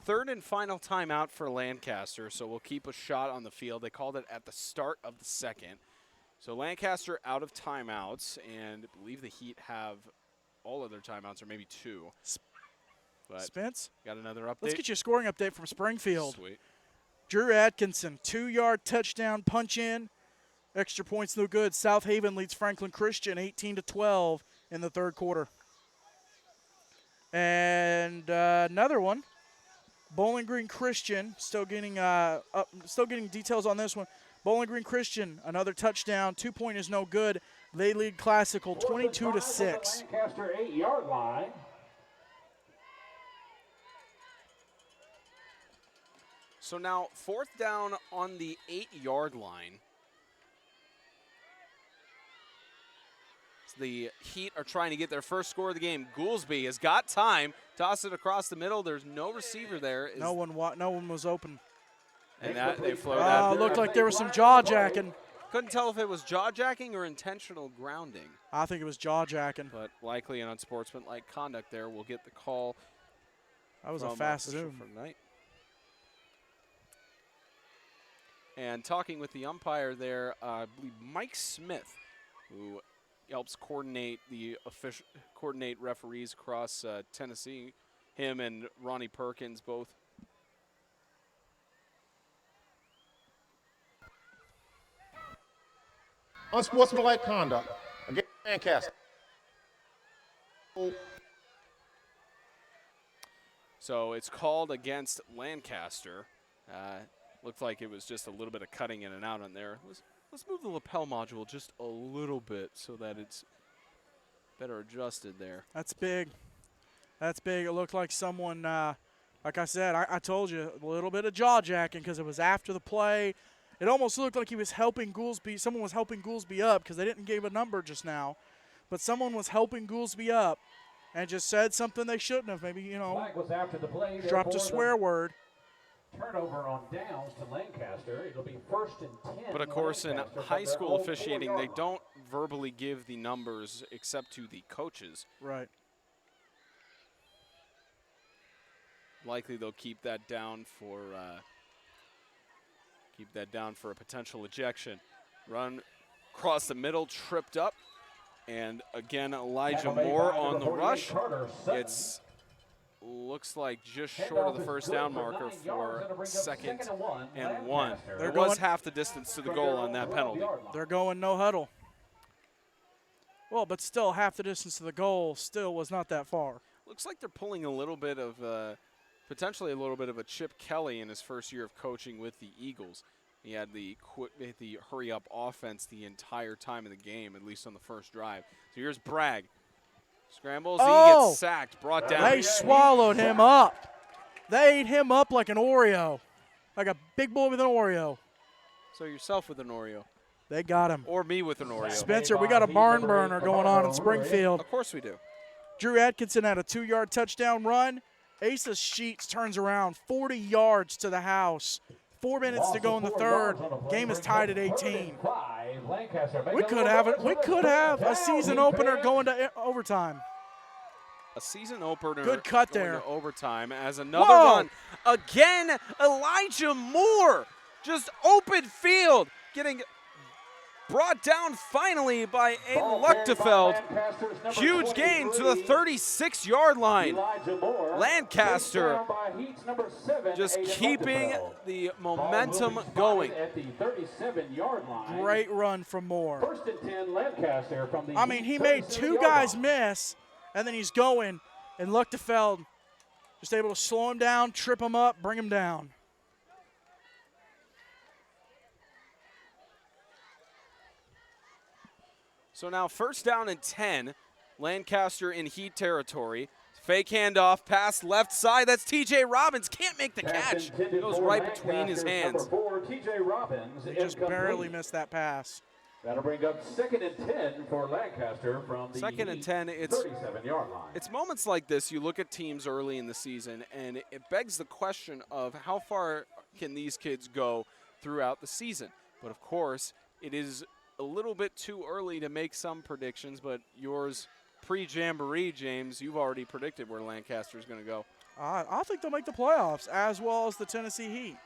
third and final timeout for Lancaster, so we'll keep a shot on the field. They called it at the start of the second. So Lancaster out of timeouts, and I believe the Heat have all of their timeouts, or maybe 2. But Spence, got another update. let's get you a scoring update from Springfield. Sweet. Drew Atkinson, 2-yard touchdown punch in. Extra points no good. South Haven leads Franklin Christian 18-12 in the third quarter. And another one, Bowling Green Christian, still getting details on this one. Bowling Green Christian, another touchdown. 2-point is no good. They lead Classical 22-6. Lancaster 8-yard line. So now 4th down on the 8-yard line. The Heat are trying to get their first score of the game. Goolsby has got time. Toss it across the middle. There's no receiver there. No one was open. And they flow that. Looked like there was some jaw jacking. Couldn't tell if it was jaw jacking or intentional grounding. I think it was jaw jacking. But likely an unsportsmanlike conduct there. We'll get the call. That was a fast zoom. From Knight. And talking with the umpire there, I believe Mike Smith, who helps coordinate referees across Tennessee. Him and Ronnie Perkins both. Unsportsmanlike conduct against Lancaster. So it's called against Lancaster. Looked like it was just a little bit of cutting in and out on there. Let's move the lapel module just a little bit so that it's better adjusted there. That's big. That's big. It looked like someone, like I said, I told you, a little bit of jaw jacking because it was after the play. It almost looked like he was helping Goolsby. Someone was helping Goolsby up because they didn't give a number just now. But someone was helping Goolsby up and just said something they shouldn't have. Maybe, Flag was after the play, dropped a swear word. Turnover on downs to Lancaster. It'll be 1st and 10. But of course, in high school officiating, they don't verbally give the numbers except to the coaches. Right. Likely they'll keep that down for a potential ejection. Run across the middle, tripped up, and again Elijah Moore on the rush. It's looks like just short of the first down marker for 2nd and 1. There was half the distance to the goal on that penalty. They're going no huddle. Well, but still half the distance to the goal still was not that far. Looks like they're pulling a little bit of, potentially a little bit of a Chip Kelly in his first year of coaching with the Eagles. He had the hurry-up offense the entire time of the game, at least on the first drive. So here's Bragg. Scrambles, he gets sacked, brought down. They swallowed him up. They ate him up like an Oreo, like a big boy with an Oreo. So yourself with an Oreo. They got him. Or me with an Oreo. Spencer, we got a barn burner going on in Springfield. Of course we do. Drew Atkinson had a 2-yard touchdown run. Asa Sheets turns around 40 yards to the house. 4 minutes to go in the third. Game is tied at 18. We could have a season opener going to overtime. A season opener. Good cut going there. To overtime as another run. Again, Elijah Moore. Just open field. Getting brought down finally by Aiden Luchtefeld. Huge gain to the 36-yard line. Lancaster just keeping the momentum going. Great run from Moore. 1st and 10, Lancaster from the he made 2 guys miss, and then he's going, and Luchtefeld just able to slow him down, trip him up, bring him down. So now 1st down and 10, Lancaster in Heat territory. Fake handoff, pass left side. That's TJ Robbins. Can't make the catch. Goes right between his hands. He just barely missed that pass. That'll bring up 2nd and 10 for Lancaster from the 2nd and 10. It's 37-yard line. It's moments like this. You look at teams early in the season, and it begs the question of how far can these kids go throughout the season. But of course, it is a little bit too early to make some predictions, but yours pre-Jamboree, James, you've already predicted where Lancaster is going to go. I think they'll make the playoffs, as well as the Tennessee Heat.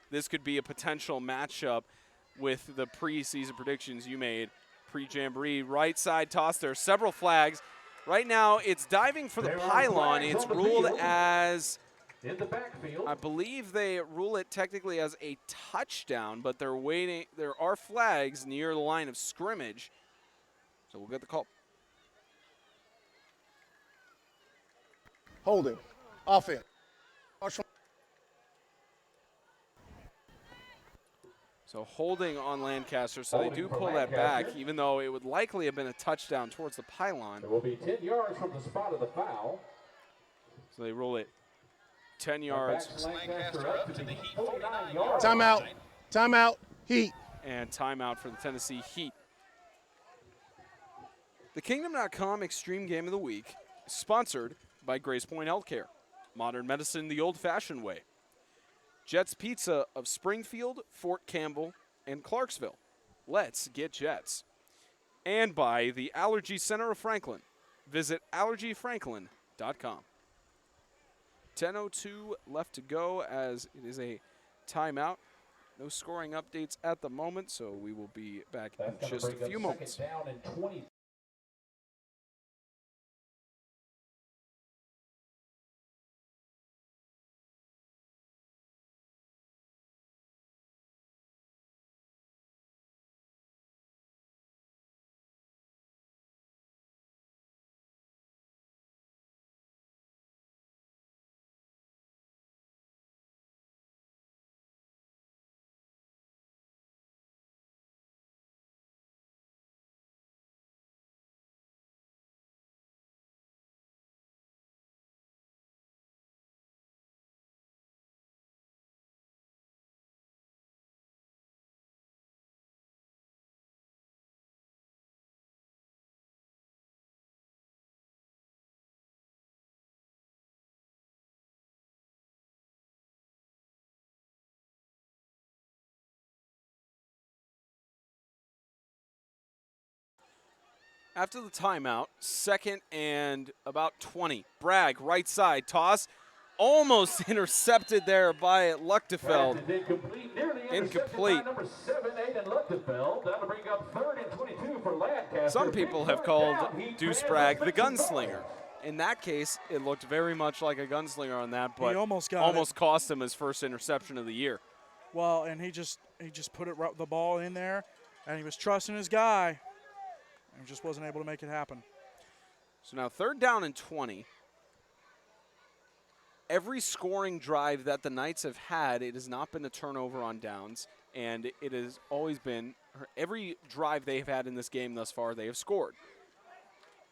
This could be a potential matchup with the preseason predictions you made. Pre-Jamboree, right side toss. There are several flags. Right now, it's diving for the pylon. It's ruled as, in the backfield. I believe they rule it technically as a touchdown, but they're waiting. There are flags near the line of scrimmage, so we'll get the call. Holding. Offense. So holding on Lancaster, so they do pull that back, even though it would likely have been a touchdown towards the pylon. It will be 10 yards from the spot of the foul. So they rule it 10 yards. Lancaster up to the 49 yards. Timeout. Timeout. Heat. And timeout for the Tennessee Heat. The Kingdom.com Extreme Game of the Week is sponsored by Grace Point Healthcare. Modern medicine the old-fashioned way. Jets Pizza of Springfield, Fort Campbell, and Clarksville. Let's get Jets. And by the Allergy Center of Franklin. Visit allergyfranklin.com. 10:02 left to go as it is a timeout. No scoring updates at the moment, so we will be back in just a few moments. Down and 20. After the timeout, 2nd and about 20. Bragg, right side, toss. Almost intercepted there by Luchtefeld. Incomplete. Number 7, Aiden Luchtefeld. That'll bring up 3rd and 22 for Lancaster. Some people have called Deuce Bragg the gunslinger. In that case, it looked very much like a gunslinger on that, but He almost cost him his first interception of the year. Well, and he just put the ball in there, and he was trusting his guy, and just wasn't able to make it happen. So now 3rd down and 20. Every scoring drive that the Knights have had, it has not been a turnover on downs, and it has always been every drive they've had in this game thus far, they have scored.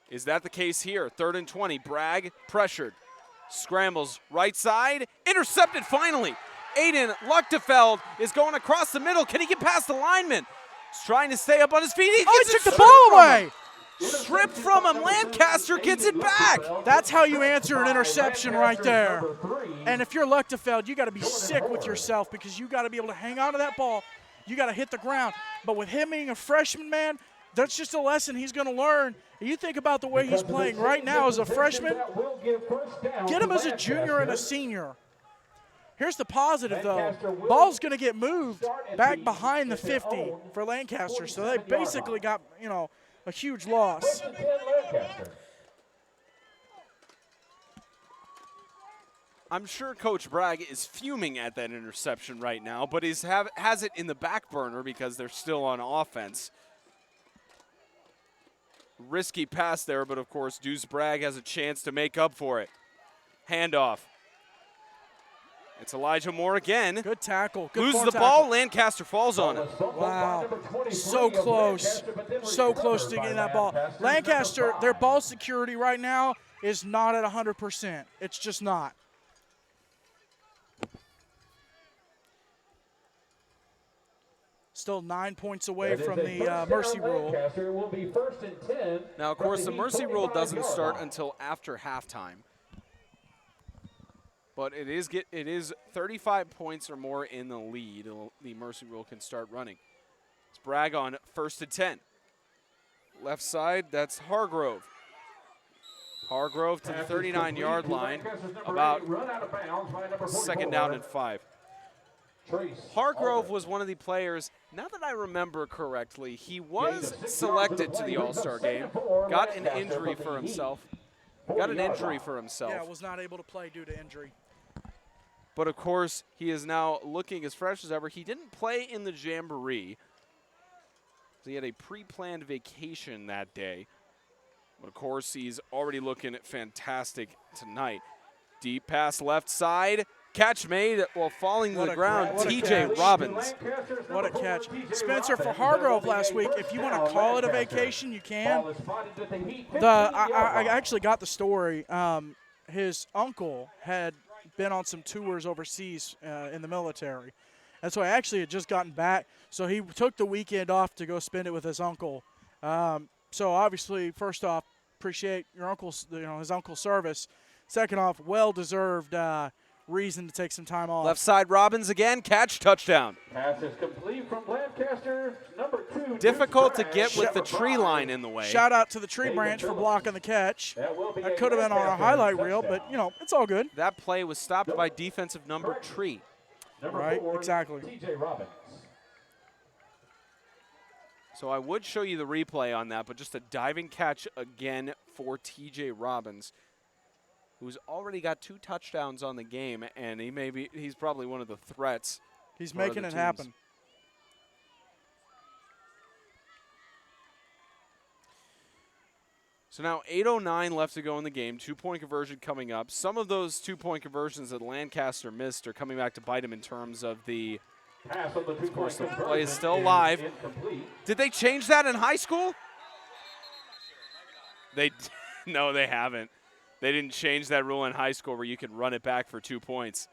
Is that the case here? 3rd and 20. Bragg pressured. Scrambles right side. Intercepted finally. Aiden Luchtefeld is going across the middle. Can he get past the lineman? He's trying to stay up on his feet. He took the ball away. Stripped from him. Lancaster gets it back. That's how you answer an interception right there. And if you're Luchtefeld, you got to be sick with yourself because you got to be able to hang on to that ball. You got to hit the ground. But with him being a freshman, man, that's just a lesson he's going to learn. You think about the way he's playing right now as a freshman. Get him as a junior and a senior. Here's the positive, though. Ball's going to get moved back behind the 50 for Lancaster. So they basically got, a huge loss. I'm sure Coach Bragg is fuming at that interception right now, but has it in the back burner because they're still on offense. Risky pass there, but of course Deuce Bragg has a chance to make up for it. Handoff. It's Elijah Moore again. Good tackle. Good Loses the ball. Lancaster falls on it. Wow. So close. So close to getting that ball. Lancaster, their ball security right now is not at 100%. It's just not. Still 9 points away from the mercy rule. Now, of course, the mercy rule doesn't start until after halftime. But it is 35 points or more in the lead. The mercy rule can start running. It's Bragg on 1st and 10. Left side, that's Hargrove. Hargrove to the 39-yard line, about second down and 5. Hargrove was one of the players, now that I remember correctly, he was selected to the All-Star game, got an injury for himself. Yeah, was not able to play due to injury. But of course, he is now looking as fresh as ever. He didn't play in the Jamboree. He had a pre-planned vacation that day. But of course, he's already looking fantastic tonight. Deep pass left side. Catch made while falling to the ground. TJ Robbins. What a catch. Spencer, for Hargrove last week, if you want to call it a vacation, you can. I actually got the story. His uncle had been on some tours overseas in the military. And so I actually had just gotten back. So he took the weekend off to go spend it with his uncle. So obviously, first off, appreciate your uncle's, his uncle's service. Second off, well-deserved reason to take some time off. Left side Robbins again, catch, touchdown. Pass is complete from Lancaster, number 2. Difficult to get with the tree line in the way. Shout out to the tree branch for blocking the catch. That could have been on a highlight reel, but, it's all good. That play was stopped by defensive number Tree. Right, exactly. TJ Robbins. So I would show you the replay on that, but just a diving catch again for TJ Robbins, who's already got 2 touchdowns on the game, and he's probably one of the threats. He's making it happen. So now 8:09 left to go in the game, 2-point conversion coming up. Some of those 2-point conversions that Lancaster missed are coming back to bite him in terms of the, of course, the play is still live. Did they change that in high school? No, they haven't. They didn't change that rule in high school where you can run it back for 2 points.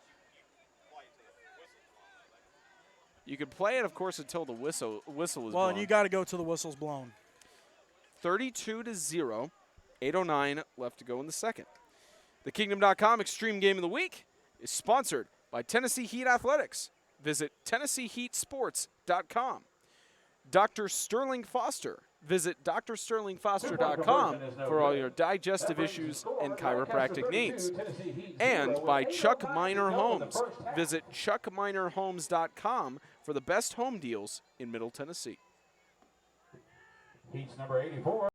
You can play it, of course, until the whistle is blown. Well, and you got to go till the whistle's blown. 32-0, 8:09 left to go in the second. The Kingdom.com Extreme Game of the Week is sponsored by Tennessee Heat Athletics. Visit TennesseeHeatSports.com. Dr. Sterling Foster. Visit drsterlingfoster.com for all your digestive issues and chiropractic needs. And by Chuck Minor Homes. Visit chuckminorhomes.com for the best home deals in Middle Tennessee. Heats number 84.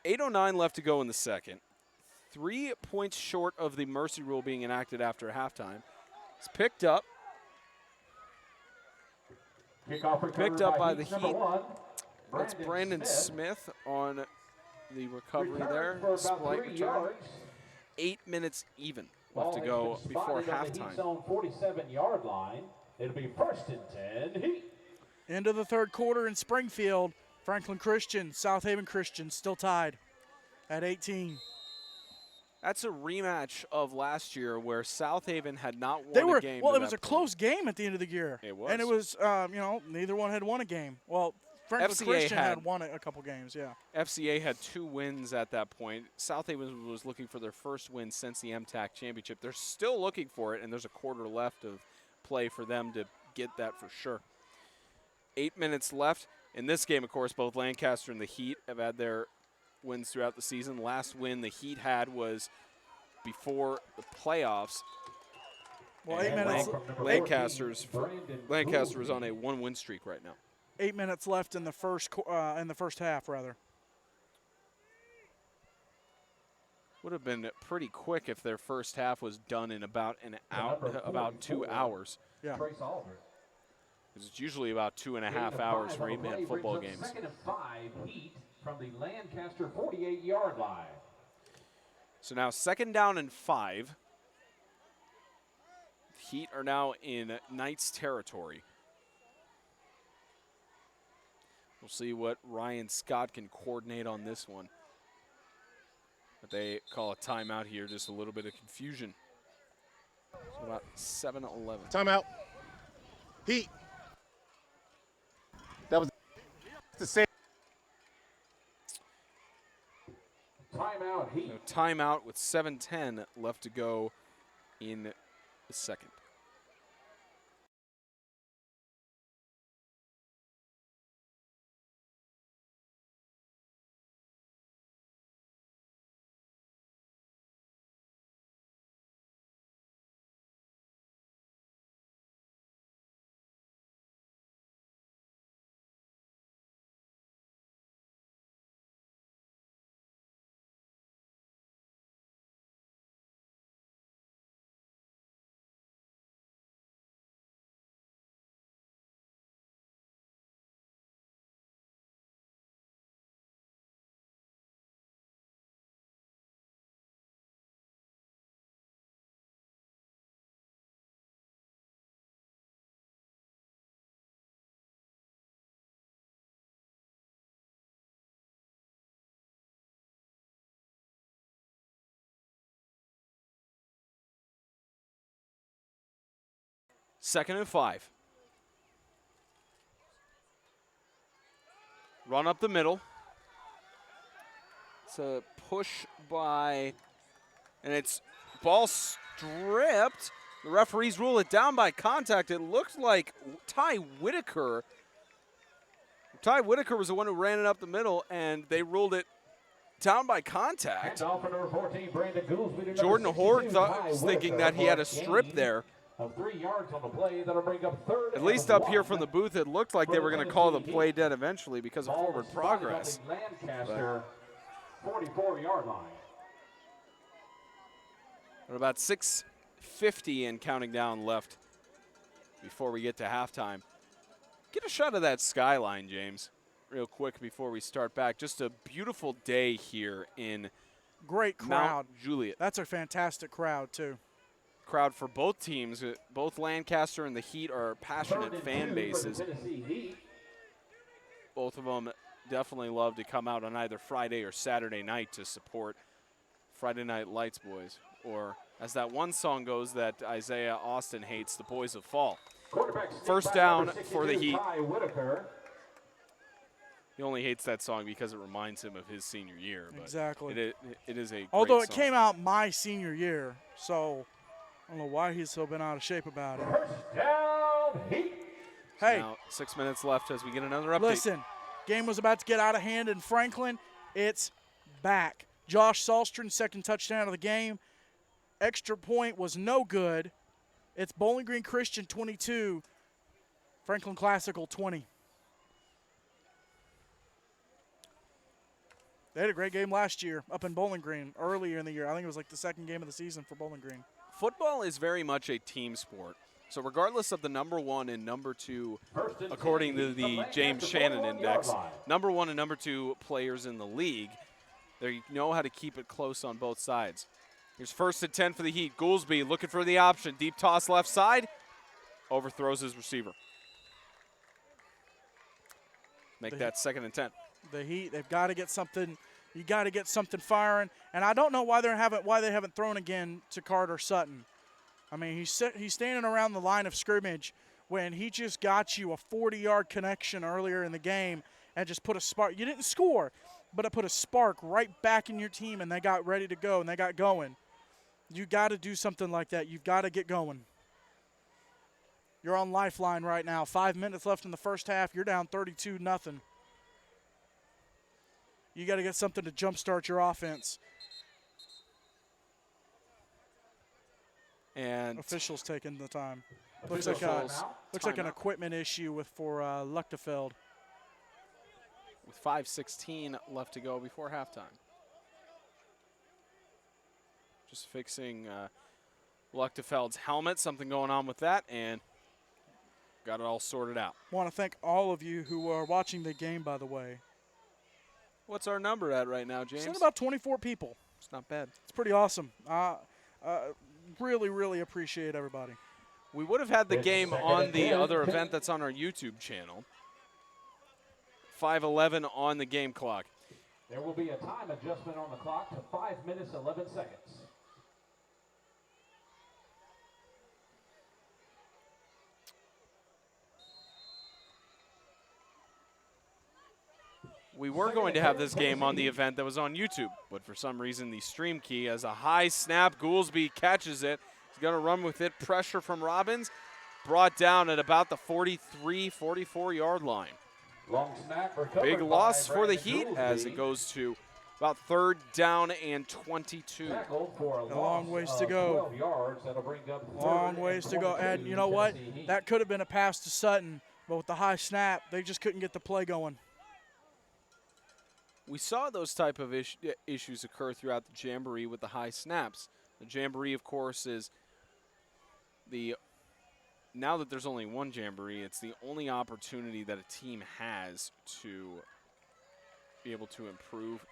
.09 left to go in the second. 3 points short of the mercy rule being enacted after halftime. It's picked up. Picked up by the Heat. That's Brandon Smith on the recovery there. Slight return. 8 minutes even left to go before halftime. 47-yard line. It'll be 1st and 10. Heat. Into the third quarter in Springfield. Franklin Christian, South Haven Christian still tied at 18. That's a rematch of last year where South Haven had not won a game. Well, it was a close game at the end of the year. It was. And it was, neither one had won a game. Well, Franklin Christian had won a couple games, yeah. FCA had 2 wins at that point. South Haven was looking for their first win since the MTAC championship. They're still looking for it, and there's a quarter left of play for them to get that for sure. 8 minutes left. In this game, of course, both Lancaster and the Heat have had their wins throughout the season. Last win the Heat had was before the playoffs. Well, 8 minutes. Lancaster is on a 1-win streak right now. 8 minutes left in the first half, rather. Would have been pretty quick if their first half was done in about 2 hours. Yeah. It's usually about 2.5 hours for 8-man football games. 2nd and 5, Heat from the Lancaster 48-yard line. So now 2nd down and 5. Heat are now in Knights territory. We'll see what Ryan Scott can coordinate on this one. But they call a timeout here, just a little bit of confusion. So about 7:11. Timeout. Heat. That was the same. Timeout, Heat. So timeout with 7:10 left to go in the second. Second and 5. Run up the middle. It's a push by, and it's ball stripped. The referees rule it down by contact. It looks like Ty Whitaker. Ty Whitaker was the one who ran it up the middle, and they ruled it down by contact. Jordan Horde was thinking that he had a strip there. Of 3 yards on the play, that'll bring up 3rd. At least up here from the booth, it looked like they were going to call the play dead eventually because of forward progress. Lancaster 44-yard line. At about 6:50 and counting down left before we get to halftime. Get a shot of that skyline, James, real quick before we start back. Just a beautiful day here in Great crowd. Mount Juliet. That's a fantastic crowd, too. Crowd for both teams. Both Lancaster and the Heat are passionate fan bases. Both of them definitely love to come out on either Friday or Saturday night to support Friday Night Lights boys. Or, as that one song goes that Isaiah Austin hates, the Boys of Fall. First down for the Heat. He only hates that song because it reminds him of his senior year. But exactly. It is a great Although it song. came out my senior year, so I don't know why he's so been out of shape about it. First down, Heat. Hey, now 6 minutes left as we get another update. listen, game was about to get out of hand in Franklin. It's back. Josh Salstrom, 2nd touchdown of the game. Extra point was no good. It's Bowling Green Christian 22, Franklin Classical 20. They had a great game last year up in Bowling Green earlier in the year. I think it was like the 2nd game of the season for Bowling Green. Football is very much a team sport. So regardless of the number 1 and number 2, according to the James Shannon Index, number 1 and number 2 players in the league, they know how to keep it close on both sides. Here's 1st and 10 for the Heat. Goolsby looking for the option. Deep toss left side. Overthrows his receiver. Make that 2nd and 10. The Heat, they've got to get something. You got to get something firing, and I don't know why they haven't thrown again to Carter Sutton. I mean, he's standing around the line of scrimmage when he just got you a 40-yard connection earlier in the game and just put a spark. You didn't score, but it put a spark right back in your team, and they got ready to go and they got going. You got to do something like that. You've got to get going. You're on lifeline right now. 5 minutes left in the first half. You're down 32-0. You got to get something to jumpstart your offense. And officials taking the time. Looks like an equipment issue for Luchtefeld. With 5:16 left to go before halftime. Just fixing Luchtefeld's helmet. Something going on with that, and got it all sorted out. Want to thank all of you who are watching the game, by the way. What's our number at right now, James? It's at about 24 people. It's not bad. It's pretty awesome. Really, really appreciate everybody. We would have had the game on the other event that's on our YouTube channel. 5:11 on the game clock. There will be a time adjustment on the clock to 5 minutes, 11 seconds. We were going to have this game on the event that was on YouTube, but for some reason the stream key has a high snap. Goolsby catches it. He's going to run with it. Pressure from Robbins. Brought down at about the 43, 44-yard line. Long snap recovered. Big loss by for the Brandon Heat as it goes to about 3rd down and 22. Tackled for a long loss ways of to go. 12 yards. That'll bring up Long 3rd ways to go. And 22 you know what? Tennessee Heat. That could have been a pass to Sutton, but with the high snap, they just couldn't get the play going. We saw those type of issues occur throughout the Jamboree with the high snaps. The Jamboree, of course, is now that there's only one Jamboree, it's the only opportunity that a team has to be able to improve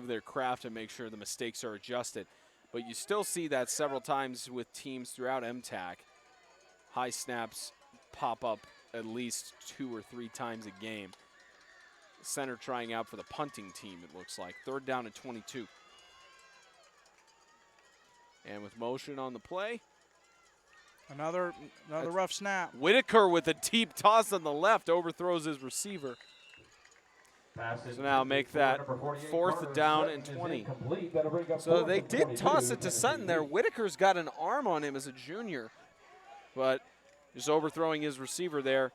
their craft and make sure the mistakes are adjusted. But you still see that several times with teams throughout MTAC. High snaps pop up at least 2 or 3 times a game. Center trying out for the punting team, it looks like. 3rd down and 22. And with motion on the play. Another rough snap. Whitaker with a deep toss on the left, overthrows his receiver. So now make that 4th down and 20. So they did toss it to Sutton there. Whitaker's got an arm on him as a junior, but just overthrowing his receiver there.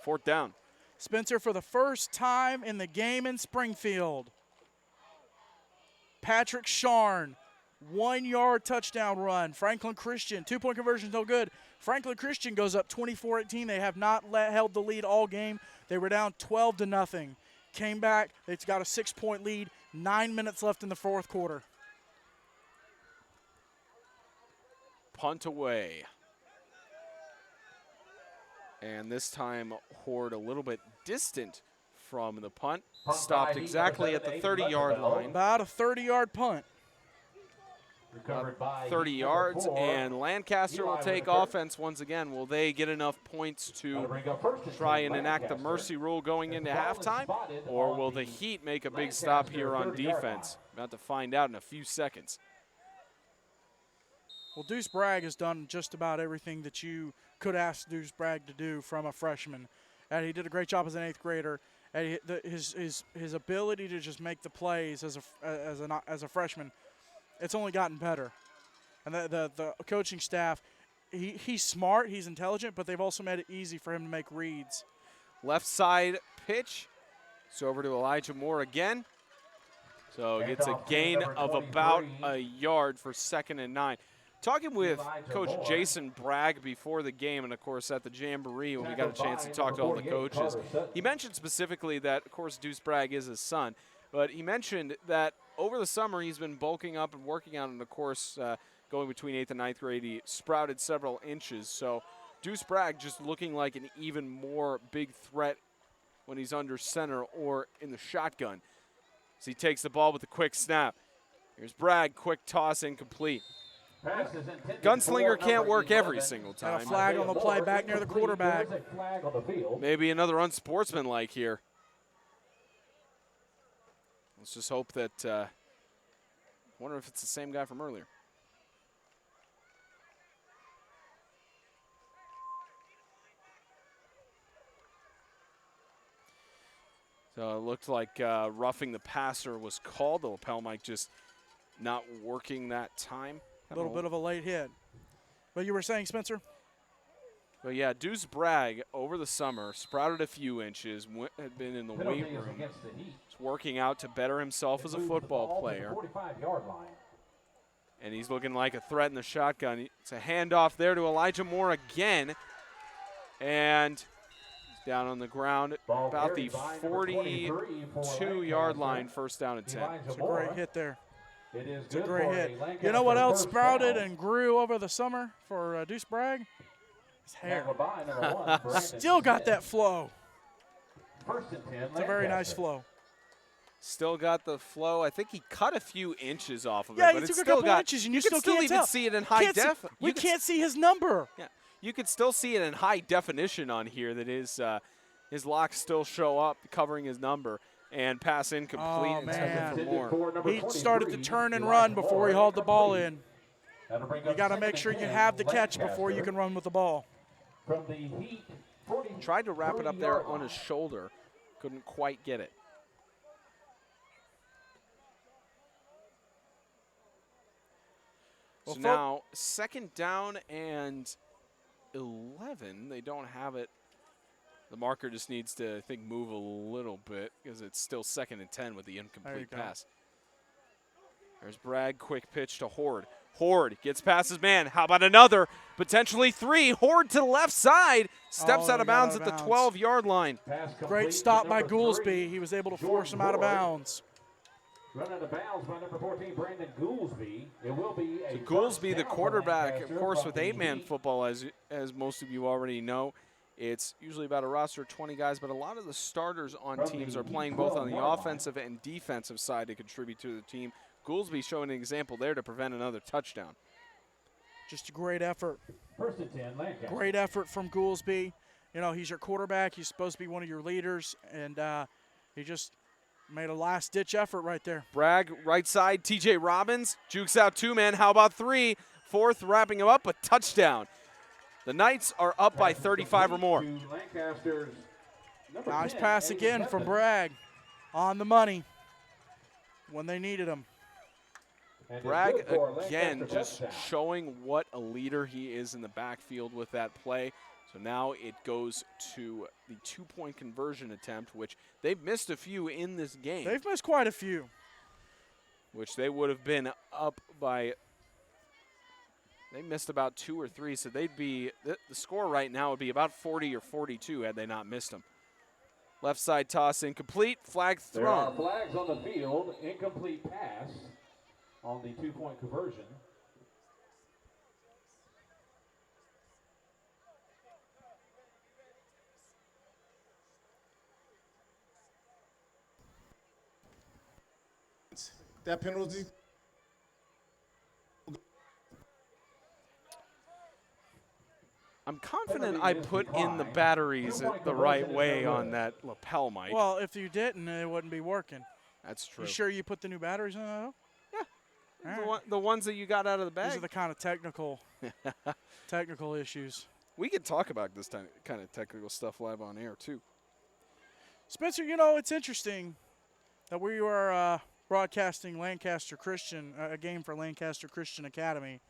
4th down. Spencer, for the first time in the game in Springfield, Patrick Sharn, 1-yard touchdown run. Franklin Christian, 2-point conversion, no good. Franklin Christian goes up 24-18. They have not held the lead all game. They were down 12-0. Came back. It's got a 6-point lead. 9 minutes left in the 4th quarter. Punt away. And this time, Horde a little bit distant from the punt. Stopped exactly at the 30-yard line. About a 30-yard punt. 30 yards, and Lancaster will take offense once again. Will they get enough points to try and enact the mercy rule going into halftime, or will the Heat make a big stop here on defense? About to find out in a few seconds. Well, Deuce Bragg has done just about everything that you could ask Deuce Bragg to do from a freshman. And he did a great job as an 8th grader. And his ability to just make the plays as a freshman, it's only gotten better. And the coaching staff, he's smart, he's intelligent, but they've also made it easy for him to make reads. Left side pitch. It's over to Elijah Moore again. So it gets a gain of about a yard for 2nd and 9. Talking with Coach Jason Bragg before the game, and of course at the Jamboree when we got a chance to talk to all the coaches, he mentioned specifically that, of course, Deuce Bragg is his son, but he mentioned that over the summer he's been bulking up and working out, and of course going between 8th and 9th grade, he sprouted several inches. So Deuce Bragg just looking like an even more big threat when he's under center or in the shotgun. So he takes the ball with a quick snap. Here's Bragg, quick toss, incomplete. Gunslinger can't work every single time. Got a flag on the play back near the quarterback. Maybe another unsportsmanlike here. Let's just hope that, wonder if it's the same guy from earlier. So it looked like roughing the passer was called. The lapel mic just not working that time. A little bit of a late hit. But you were saying, Spencer? But yeah, Deuce Bragg over the summer sprouted a few inches, had been in the weight room, was working out to better himself as a football player. And he's looking like a threat in the shotgun. It's a handoff there to Elijah Moore again. And he's down on the ground about the 42-yard line, 1st down and 10. It's a great hit there. It's a great hit. You know what else sprouted and grew over the summer for Deuce Bragg? His hair. By number 1, Brandon Still got Smith. that flow. First and 10, It's a very nice Lancaster. flow. Still got the flow. I think he cut a few inches off of Yeah, it, but he it's took a still couple got. inches, and you can still still can't even tell. see it in high Can't see- def. we can't see his number. Yeah, you could still see it in high definition on here. That his locks still show up, covering his number, and pass incomplete. Oh, and man. for more. He started to turn and run before he hauled the ball in. That'll bring You up got to second make and sure you 10, have the catch before you Lancaster. can run with the ball. From the Heat, 40, Tried to wrap it up there 30-yard on his line. shoulder. Couldn't quite get it. Well, So now, second down and 11. They don't have it. The marker just needs to, I think, move a little bit because it's still second and 10 with the incomplete go. pass. There's Bragg, quick pitch to Horde. Horde gets past his man. How about another? Potentially 3. Horde to the left side. Steps Oh, out of he got bounds out at of the bounds. 12-yard line. Pass complete Great to stop by number Goolsby. 3. He was able to Jordan force him out of Ford. bounds. Run out of bounds by number 14, Brandon Goolsby. It will be a first Goolsby, the down for quarterback, of Lancaster course, from with the 8-man Heat. football, as most of you already know. It's usually about a roster of 20 guys, but a lot of the starters on From teams the are playing Heat both on the 12-yard line. offensive and defensive side to contribute to the team. Goolsby showing an example there to prevent another touchdown. Just a great effort. First and 10, Lancaster. Great effort from Goolsby. You know, he's your quarterback. He's supposed to be one of your leaders, and he just made a last-ditch effort right there. Bragg, right side, TJ Robbins, jukes out 2 men. How about 3? 4th, wrapping him up, a touchdown. The Knights are up by Pass is 35 or complete more. to Lancaster's number Nice 10, pass Eddie again from Smith. Bragg. On the money when they needed him. And it's Bragg good for a again Lancaster just touchdown. showing what a leader he is in the backfield with that play. So now it goes to the 2-point conversion attempt, which they've missed a few in this game, They've missed quite a few. which they would have been up by. They missed about 2 or 3, so they'd be the score right now would be about 40 or 42 had they not missed them. Left side toss incomplete, flag There are thrown. flags on the field. Incomplete pass on the 2-point conversion. That penalty. I'm confident I put in the batteries the right way on that lapel mic. Well, if you didn't, it wouldn't be working. That's true. You sure you put the new batteries in it, though? The ones that you got out of the bag. These are the kind of technical issues. We could talk about this kind of technical stuff live on air, too. Spencer, you know, it's interesting that we were broadcasting Lancaster Christian, a game for Lancaster Christian Academy,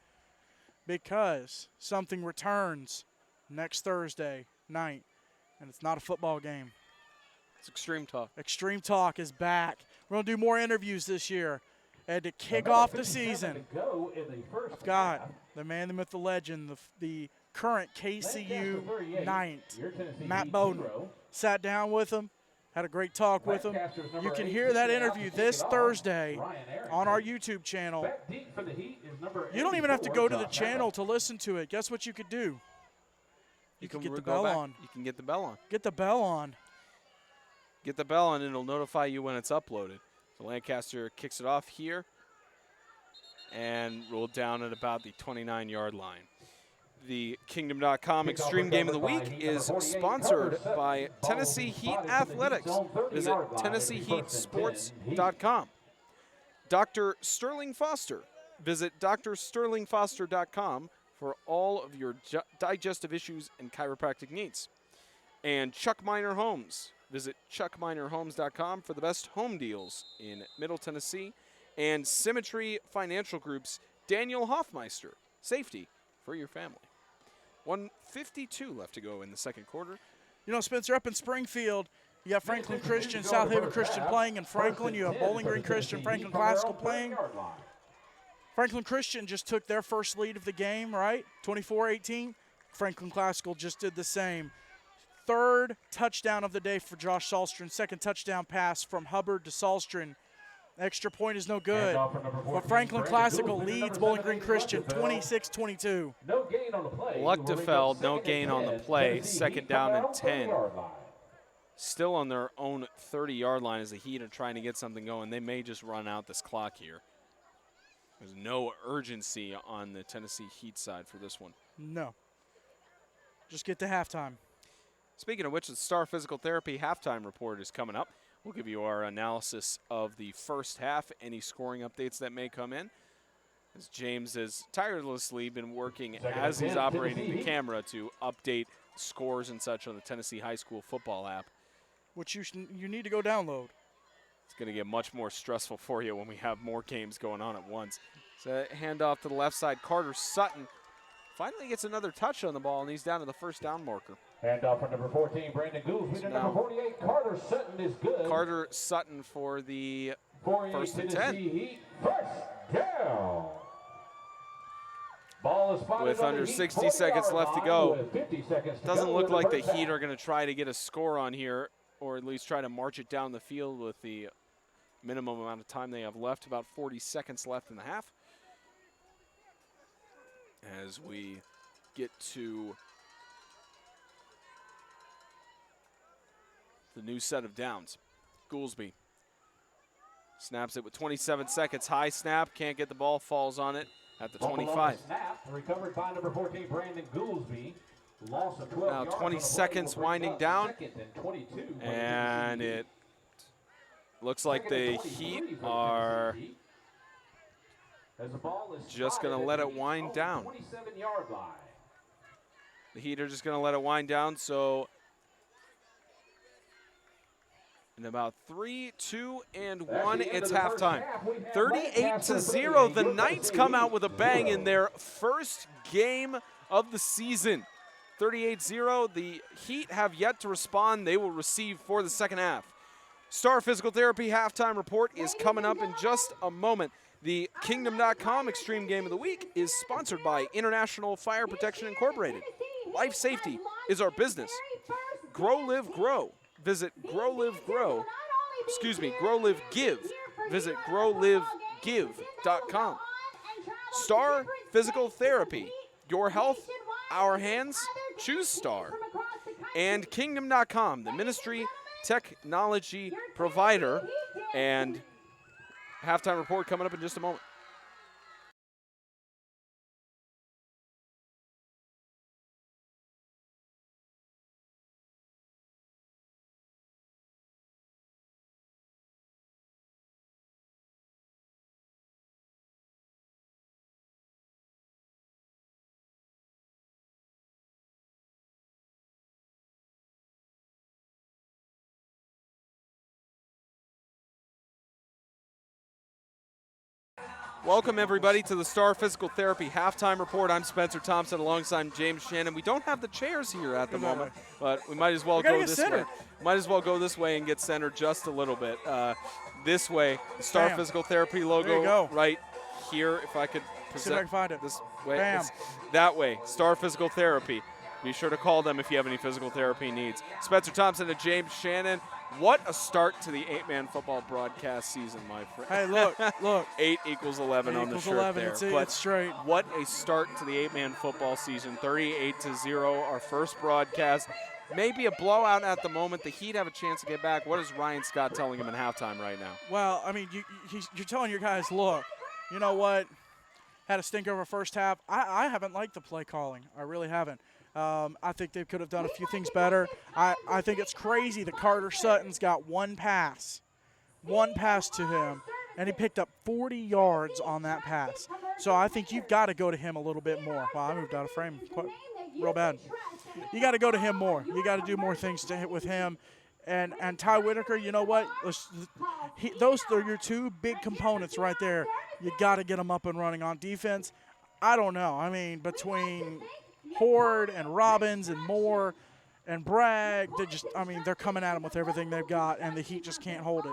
because something returns next Thursday night, and it's not a football game. It's Extreme Talk. Extreme Talk is back. We're going to do more interviews this year. And to kick off the season, I've got the man, the myth, the legend, the current KCU Knight, Matt Bowden. Sat down with him, had a great talk with him. You can hear that interview this Thursday on our YouTube channel. You don't even have to go to the channel to listen to it. Guess what you could do? You can get the bell on. You can get the bell on. Get the bell on. Get the bell on, and it'll notify you when it's uploaded. So Lancaster kicks it off here and rolled down at about the 29-yard line. The Kingdom.com Extreme Game of the Week is sponsored by Tennessee Heat Athletics. Visit TennesseeHeatSports.com. Dr. Sterling Foster. Visit drsterlingfoster.com for all of your digestive issues and chiropractic needs. And Chuck Miner Homes. Visit chuckminerhomes.com for the best home deals in Middle Tennessee. And Symmetry Financial Group's Daniel Hoffmeister. Safety for your family. 1:52 left to go in the second quarter. You know, Spencer, up in Springfield, you got Franklin Christian, South Haven Christian playing in Franklin. You have Bowling Green Christian, Franklin Classical playing. Franklin Christian just took their first lead of the game, right? 24-18. Franklin Classical just did the same. Third touchdown of the day for Josh Salstron. Second touchdown pass from Hubbard to Salstron. Extra point is no good. Handoff for number 14, But Franklin Brandon Classical Gould. leads Number Bowling 7, Green Christian Luchtefeld. 26-22. No gain on the play. Luchtefeld, no Second gain and on the 10. play. Tennessee Second Heat down and from 10. 30-yard line. Still on their own 30-yard line as the Heat are trying to get something going. They may just run out this clock here. There's no urgency on the Tennessee Heat side for this one. No. Just get to halftime. Speaking of which, the Star Physical Therapy halftime report is coming up. We'll give you our analysis of the first half, any scoring updates that may come in, as James has tirelessly been working as he's operating the camera to update scores and such on the Tennessee High School football app. Which you need to go download. It's going to get much more stressful for you when we have more games going on at once. So handoff to the left side. Carter Sutton finally gets another touch on the ball, and he's down to the first down marker. Handoff for number 14, Brandon Gould. So Number 48, Carter Sutton is good. Carter Sutton for the 48 first and Tennessee 10. Heat, first down. Ball is spotted With on under the Heat 60 seconds 40-yard left to line go. with 50 seconds to Doesn't go look in the like the first Heat half. are going to try to get a score on here, or at least try to march it down the field with the minimum amount of time they have left. About 40 seconds left in the half. As we get to the new set of downs. Goolsby snaps it with 27 seconds. High snap, can't get the ball, falls on it at the Ball 25. snap, recovered by number 14, Brandon Goolsby. Loss of 12 Now yards 20 on the play seconds will bring winding up down. second and 22 for the And Tennessee it looks like Second the and 23 Heat for the Tennessee are Heat. As the ball is just spotted gonna at let the it Heat's wind own down. 27-yard line. The Heat are just going to let it wind down. So in about 3, 2, and 1, the end it's of the first halftime. half, we have 38-0. The Lancaster Knights Christian come out with a Academy bang Knights. in their first game of the season. 38-0. The Heat have yet to respond. They will receive for the second half. Star Physical Therapy halftime report is coming up in just a moment. The Kingdom.com Extreme Game of the Week is sponsored by International Fire Protection Incorporated. Life safety is our business. Grow, Live, Grow. Visit Grow, Live, Grow. Grow, Live, Give. Visit growlivegive.com. Star Physical Therapy. Your health, our hands. Choose Star. And Kingdom.com, the ministry technology provider. And halftime report coming up in just a moment. Welcome, everybody, to the Star Physical Therapy halftime report. I'm Spencer Thompson alongside James Shannon. We don't have the chairs here at the moment, but we might as well go this way. Might as well go this way and get centered just a little bit. This way, the Star Physical Therapy logo right here. If I could See if I can find it. this way, Bam. that way. Star Physical Therapy. Be sure to call them if you have any physical therapy needs. Spencer Thompson and James Shannon. What a start to the 8-man football broadcast season, my friend. Hey, look. 8 equals 11 on the shirt 11. there. It's straight. What a start to the 8-man football season. 38-0, our first broadcast. Maybe a blowout at the moment. The Heat have a chance to get back. What is Ryan Scott telling him in halftime right now? Well, I mean, you're telling your guys, look, you know what? Had a stinkover first half. I haven't liked the play calling. I really haven't. I think they could have done a few things better. I think it's crazy that Carter Sutton's got one pass to him, and he picked up 40 yards on that pass. So I think you've got to go to him a little bit more. Wow, I moved out of frame real bad. You got to go to him more. You got to do more things to hit with him. And Ty Whitaker, you know what? Those are your two big components right there. You got to get them up and running on defense. I don't know. I mean, between Horde and Robbins and Moore and Bragg, they're coming at him with everything they've got, and the Heat just can't hold it.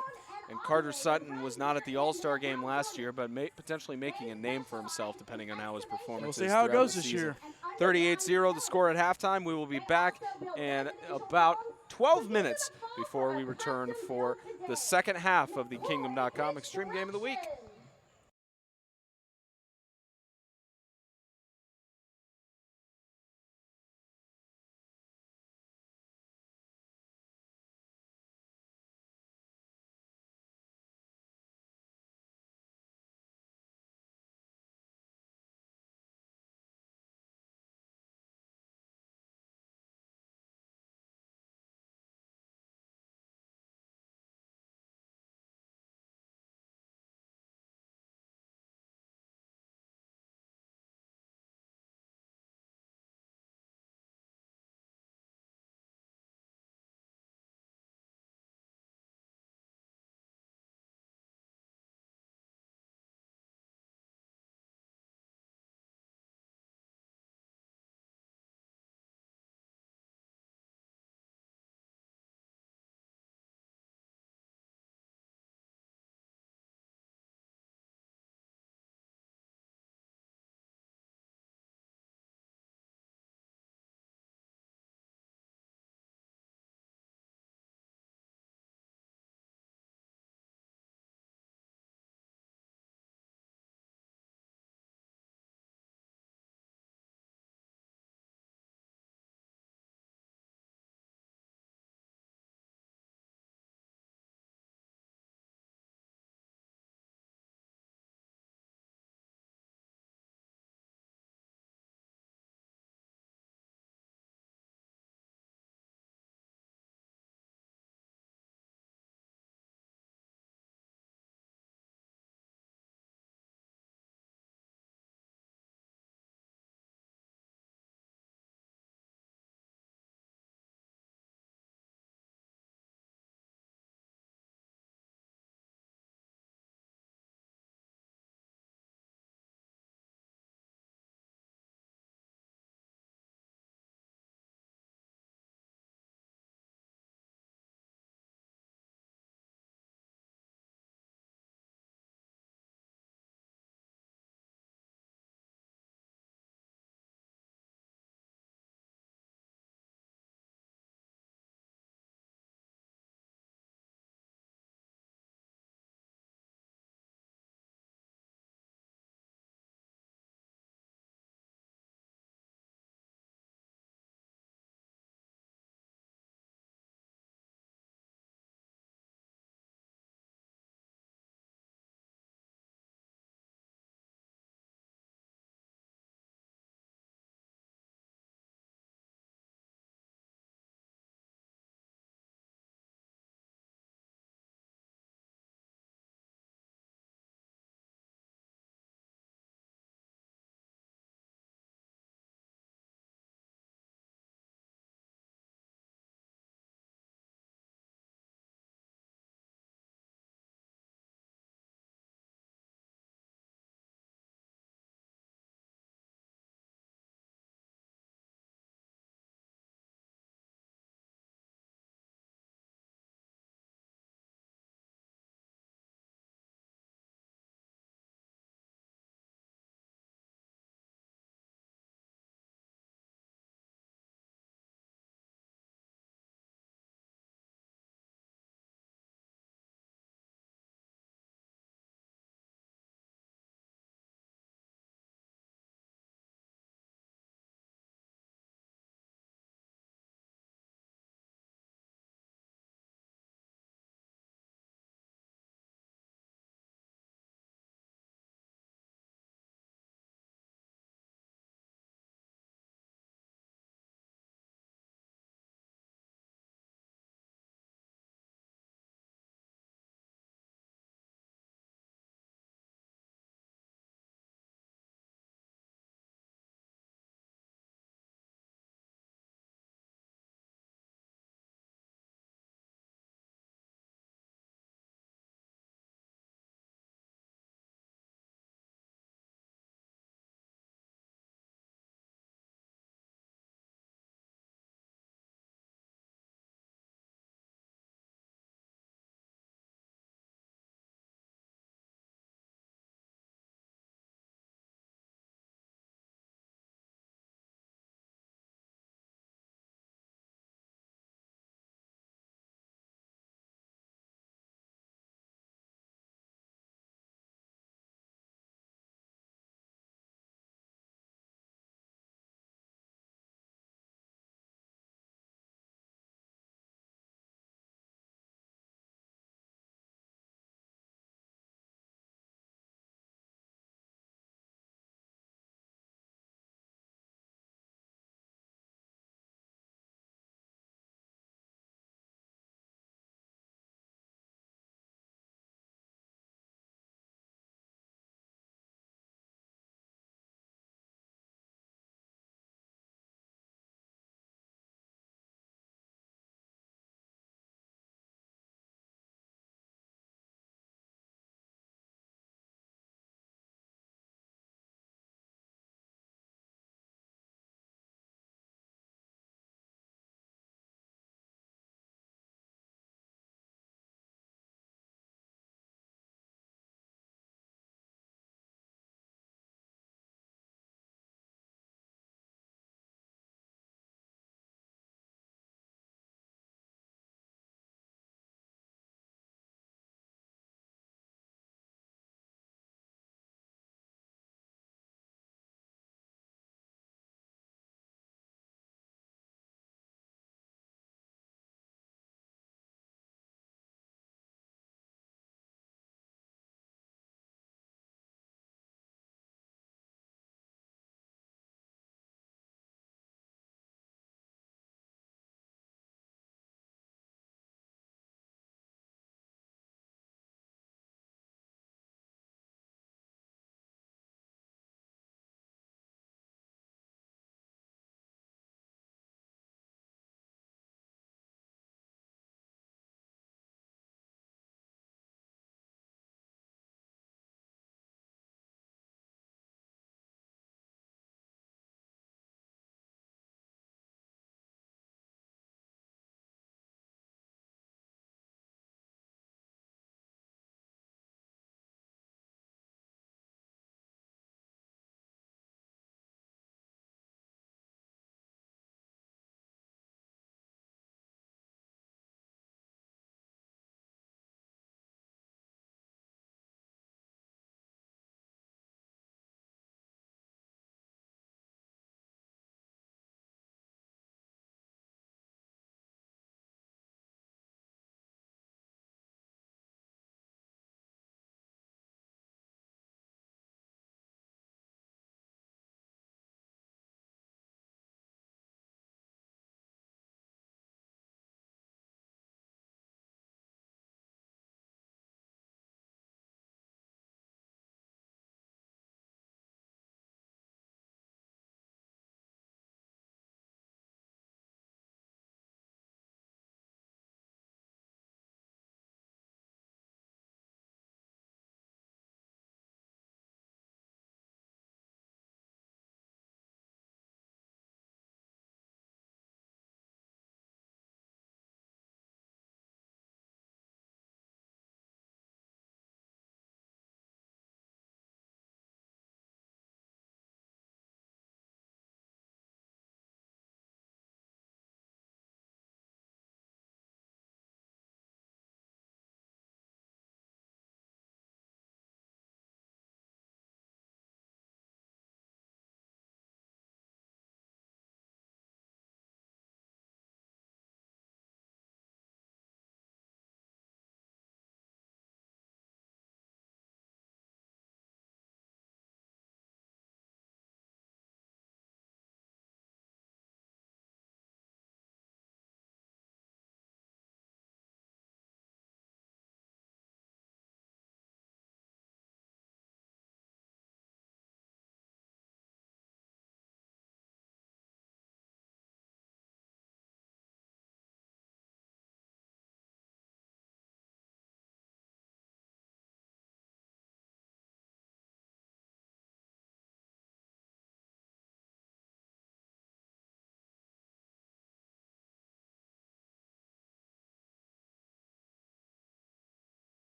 And Carter Sutton was not at the All-Star game last year, but potentially making a name for himself depending on how his performance is. We'll see how it goes this season. year. 38-0, the score at halftime. We will be back in about 12 minutes before we return for the second half of the Kingdom.com Extreme Game of the Week.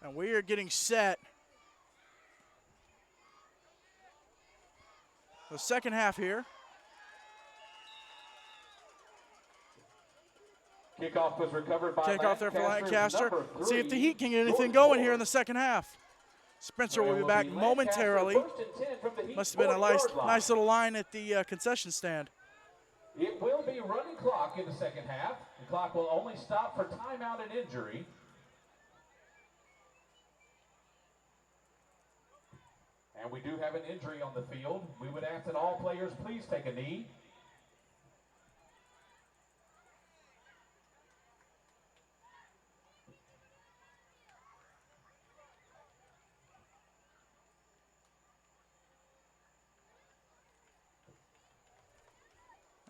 And we are getting set. The second half here. Kickoff was recovered by Kickoff there for Lancaster. number 3, See if the Heat can get anything going here in the second half. Spencer will be back momentarily. Must have been a nice little line at the concession stand. It will be running clock in the second half. The clock will only stop for timeout and injury. And we do have an injury on the field. We would ask that all players please take a knee.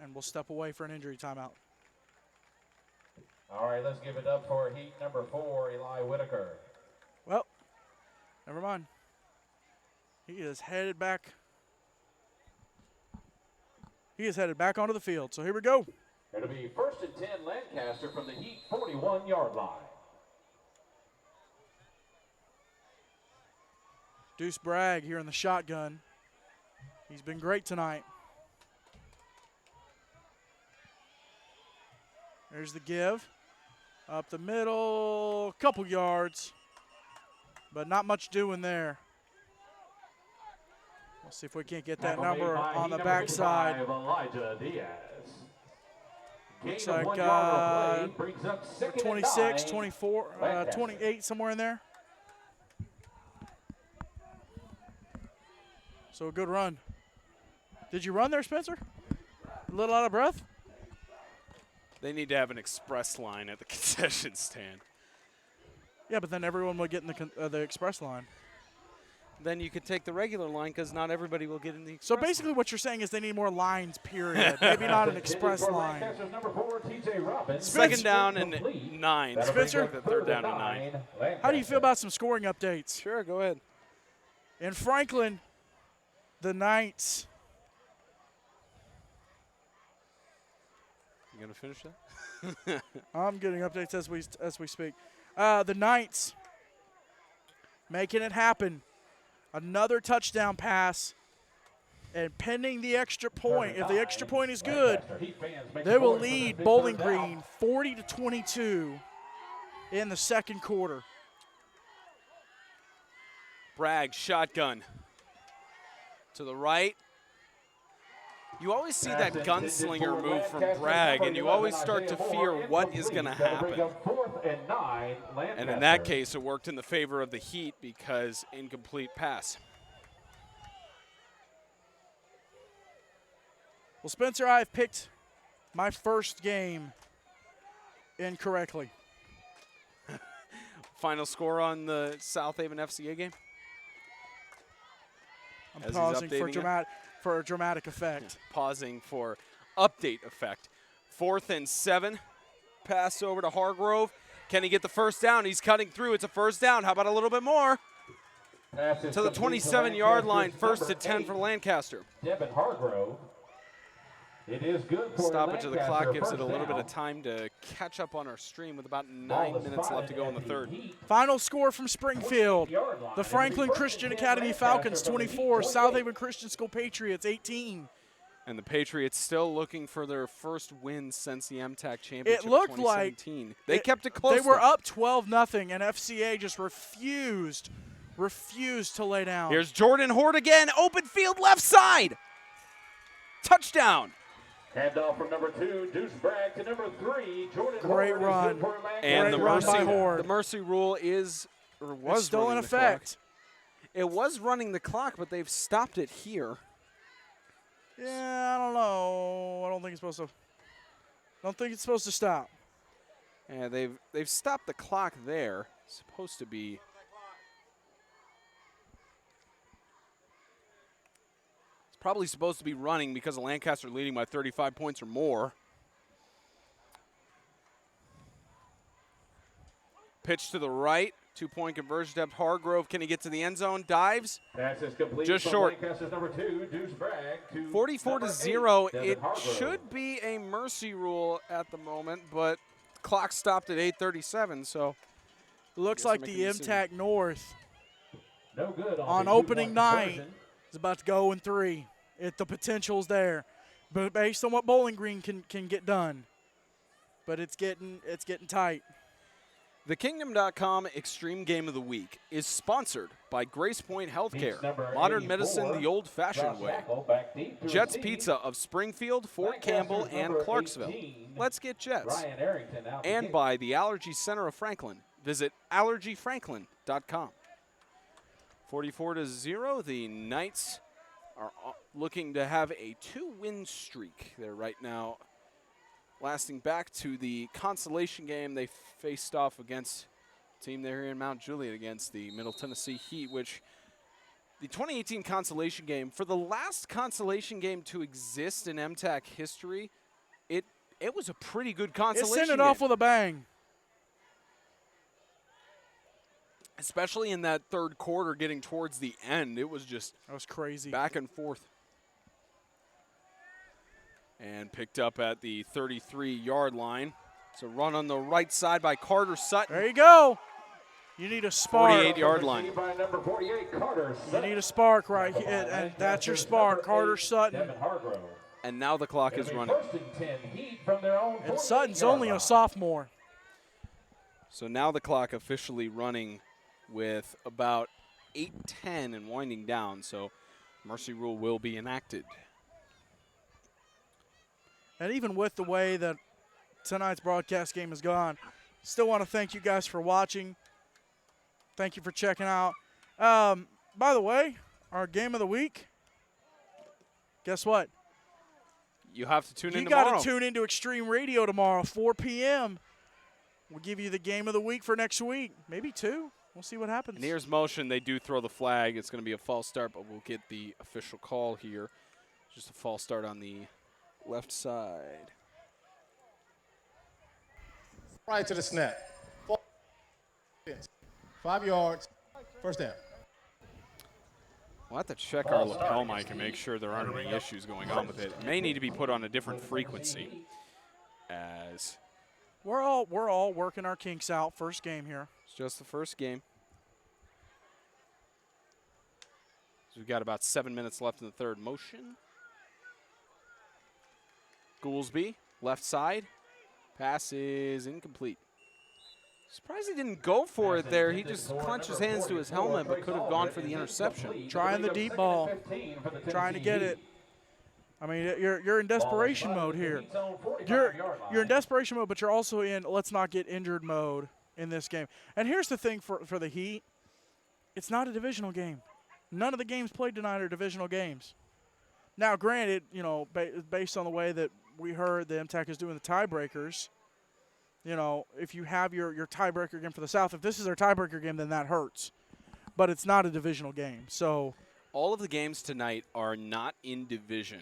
And we'll step away for an injury timeout. All right, let's give it up for Heat number 4, Eli Whitaker. Well, never mind. He is headed back. He is headed back onto the field. So here we go. It'll be 1st and 10 Lancaster from the Heat 41-yard line. Deuce Bragg here in the shotgun. He's been great tonight. There's the give. Up the middle, couple yards, but not much doing there. We'll see if we can't get that number on the backside. Looks like 26, 24, 28, somewhere in there. So a good run. Did you run there, Spencer? A little out of breath? They need to have an express line at the concession stand. Yeah, but then everyone will get in the express line. Then you could take the regular line because not everybody will get in the express So basically what you're saying is they need more lines, period. Maybe not an express line. Second down and 9. Spencer? The third down and 9. How do you feel about some scoring updates? Sure, go ahead. In Franklin, the Knights. You going to finish that? I'm getting updates as we speak. The Knights making it happen. Another touchdown pass. And pending the extra point, if the extra point is good, they will lead Bowling Green 40-22 in the second quarter. Bragg, shotgun. To the right. You always see that gunslinger move from Bragg, and you always start to fear what is going to happen. And in that case, it worked in the favor of the Heat because incomplete pass. Well, Spencer, I've picked my first game incorrectly. Final score on the South Haven FCA game? I'm pausing for a dramatic effect. Pausing for update effect. 4th and 7. Pass over to Hargrove. Can he get the first down? He's cutting through. It's a first down. How about a little bit more? To the 27-yard line. 1st and 10 for Lancaster. Devin Hargrove. It is good for Stoppage of the clock gives it a little down. bit of time to catch up on our stream with about 9 minutes left to go in the third. Final score from Springfield. The Franklin Christian Academy Falcons 24, South Haven Christian School Patriots 18. And the Patriots still looking for their first win since the MTAC Championship It looked like 2017. They kept it close. They were up 12-0, and FCA just refused to lay down. Here's Jordan Hort again. Open field left side. Touchdown. Handoff from number 2, Deuce Bragg to number 3, Jordan Great Hort. run. And the run by Hort. the mercy rule is, or was It's still in running the effect. clock. It was running the clock, but they've stopped it here. Yeah, I don't know. I don't think it's supposed to stop. Yeah, they've stopped the clock there. It's supposed to be. It's probably supposed to be running because of Lancaster leading by 35 points or more. Pitch to the right. 2-point conversion attempt. Hargrove, can he get to the end zone? Dives. Pass is complete. Just short. Lancaster's number 2, Deuce Bragg to 44-0. Devin It Hargrove. should be a mercy rule at the moment, but clock stopped at 8:37, so Looks Guess we'll like make the a decision. MTAC North No good on the opening 2-point night conversion. is about to go in 3. The potential's there, but based on what Bowling Green can get done, but it's getting tight. The Kingdom.com Extreme Game of the Week is sponsored by Grace Point Healthcare, modern medicine the old-fashioned way. Jets Pizza of Springfield, Fort Campbell, and Clarksville. Let's get Jets. And by the Allergy Center of Franklin. Visit allergyfranklin.com. 44-0, the Knights are looking to have a 2-win streak. They're right now lasting back to the consolation game. They faced off against a team there in Mount Juliet against the Middle Tennessee Heat, which the 2018 consolation game, for the last consolation game to exist in MTAC history, it was a pretty good consolation It sent it game. off with a bang. Especially in that third quarter getting towards the end. It was just That was crazy. back and forth. And picked up at the 33-yard line. It's a run on the right side by Carter Sutton. There you go. You need a spark. 48-yard line. By number 48, Carter You need a spark right here, and that's your spark, Carter Sutton. Devin Hargrove. And now the clock is running. First and 10 Heat from their own And 48-yard Sutton's only line. a sophomore. So now the clock officially running with about 8:10 and winding down. So mercy rule will be enacted. And even with the way that tonight's broadcast game has gone, still want to thank you guys for watching. Thank you for checking out. By the way, our game of the week, guess what? You have to tune in You tomorrow. got to tune into Extreme Radio tomorrow, 4 p.m. We'll give you the game of the week for next week. Maybe 2. We'll see what happens. And here's motion. They do throw the flag. It's going to be a false start, but we'll get the official call here. Just a false start on the left side. Right to the snap. 5 yards. First down. We'll have to check our lapel mic and make sure there aren't any issues going on with it. It may need to be put on a different frequency, as We're all working our kinks out. First game here. it's just the first game. So we've got about 7 minutes left in the third. Motion. Goolsby, left side. Pass is incomplete. Surprised he didn't go for it there. He just clenched his hands to his helmet, but could have gone for the interception. Trying the deep ball. Trying to get it. I mean, you're in desperation mode here. You're in desperation mode, but you're also in let's not get injured mode in this game. And here's the thing for the Heat. It's not a divisional game. None of the games played tonight are divisional games. Now, granted, you know, based on the way that we heard the MTAC is doing the tiebreakers, you know, if you have your tiebreaker game for the South, if this is their tiebreaker game, then that hurts. But it's not a divisional game. So All of the games tonight are not in division.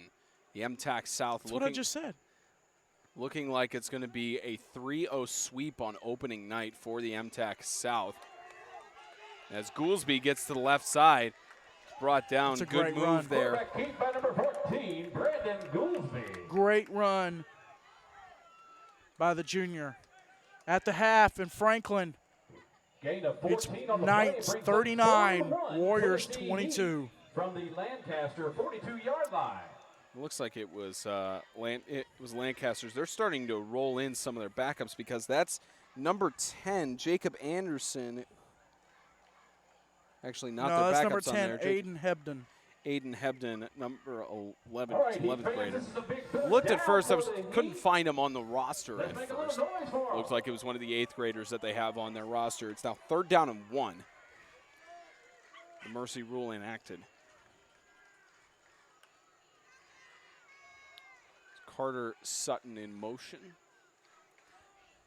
The MTAC South that's what I just said. looking like it's going to be a 3-0 sweep on opening night for the MTAC South. As Goolsby gets to the left side, brought down. That's a Good great move run. there. Quarterback keep by number 14, Brandon Goolsby. Great run by the junior. At the half in Franklin, Gain of it's 14 on the Knights play, brings up 39, 3rd and 1, Warriors Tennessee 22. Heat From the Lancaster 42-yard line. It looks like it was Lancasters. They're starting to roll in some of their backups because that's number 10, Jacob Anderson. Actually, not No, their that's backups number on 10, there. Aiden Hebden. Aiden Hebden, number 11, All right, 11th defense, grader. this is a big third Looked at down first, I for the couldn't Heat. find him on the roster Let's at make a little first. noise for 'em. Looks like it was one of the 8th graders that they have on their roster. It's now 3rd down and 1. The mercy rule enacted. Carter Sutton in motion.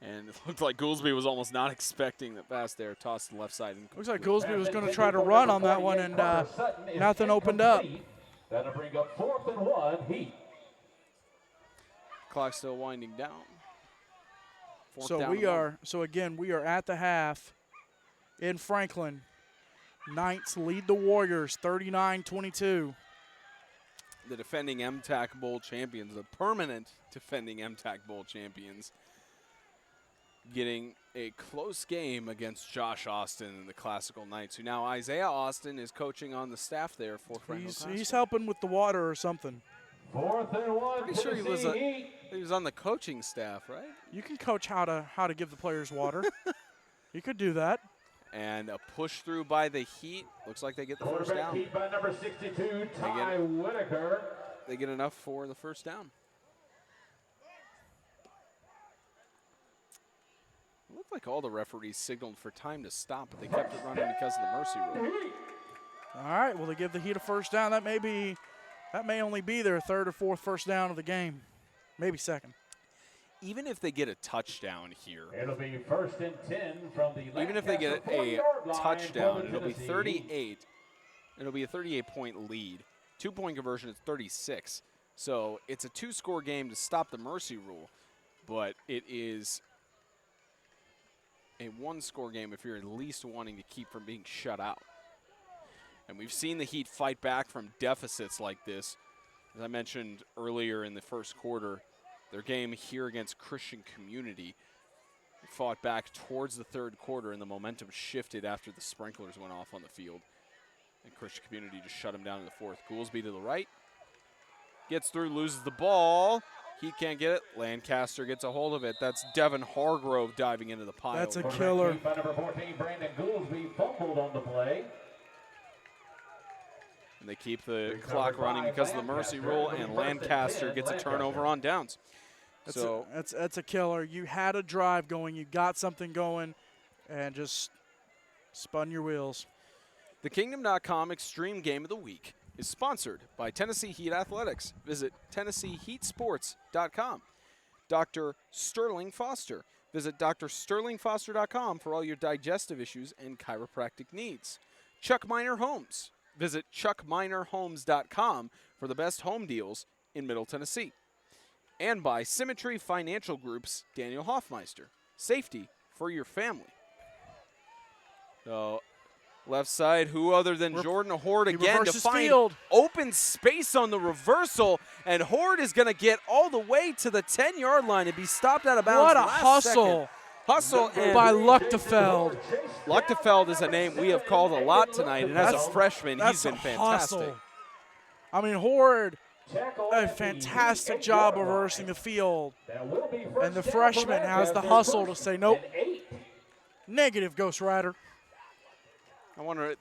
And it looked like Goolsby was almost not expecting the pass there. Tossed to the left side. Looks like Goolsby was going to try to run on that one, and nothing opened up. That'll bring up 4th and 1, Heat. Clock still winding down. Fourth So down we and 1. are. So again, we are at the half in Franklin. Knights lead the Warriors 39-22. The defending MTAC Bowl champions, the permanent defending MTAC Bowl champions, getting a close game against Josh Austin and the Classical Knights, who now Isaiah Austin is coaching on the staff there for Franklin Classical. He's helping with the water or something. 4th and 1. Pretty sure he was on the coaching staff, right? You can coach how to give the players water. You could do that. And a push through by the Heat. Looks like they get the first down. Heat by number 62, Ty Whitaker. They get enough for the first down. It looked like all the referees signaled for time to stop, but they kept it running because of the mercy rule. All right, well, they give the Heat a first down. That may only be their 3rd or 4th first down of the game, maybe 2nd. Even if they get a touchdown here, it'll be 1st and 10 from the even if they get a 40-yard line touchdown, for it'll be Tennessee. 38. It'll be a 38-point lead. 2-point conversion is 36. So it's a 2-score game to stop the mercy rule, but it is a 1-score game if you're at least wanting to keep from being shut out. And we've seen the Heat fight back from deficits like this. As I mentioned earlier in the first quarter, their game here against Christian Community, they fought back towards the 3rd quarter, and the momentum shifted after the sprinklers went off on the field. And Christian Community just shut them down in the 4th. Goolsby to the right. Gets through, loses the ball. Heat can't get it. Lancaster gets a hold of it. That's Devin Hargrove diving into the pile. That's a killer. By number 14, Brandon Goolsby fumbled on the play. And they keep the clock running because of the mercy rule, and Lancaster gets a turnover on downs. That's a killer. You had a drive going, you got something going, and just spun your wheels. The Kingdom.com Extreme Game of the Week is sponsored by Tennessee Heat Athletics. Visit TennesseeHeatSports.com. Dr. Sterling Foster. Visit drsterlingfoster.com for all your digestive issues and chiropractic needs. Chuck Miner Homes. Visit chuckminerhomes.com for the best home deals in Middle Tennessee. And by Symmetry Financial Group's Daniel Hoffmeister. Safety for your family. So, left side, who other than Jordan Horde again to find open space on the reversal. And Horde is going to get all the way to the 10-yard line and be stopped out of bounds. What a hustle. Hustle by Luchtefeld. Luchtefeld is a name we have called a lot tonight, and as a freshman, he's been fantastic. Hustle. I mean, Horde, a fantastic job of reversing the field. And the freshman has the hustle to say, nope, negative, Ghost Rider. I wonder,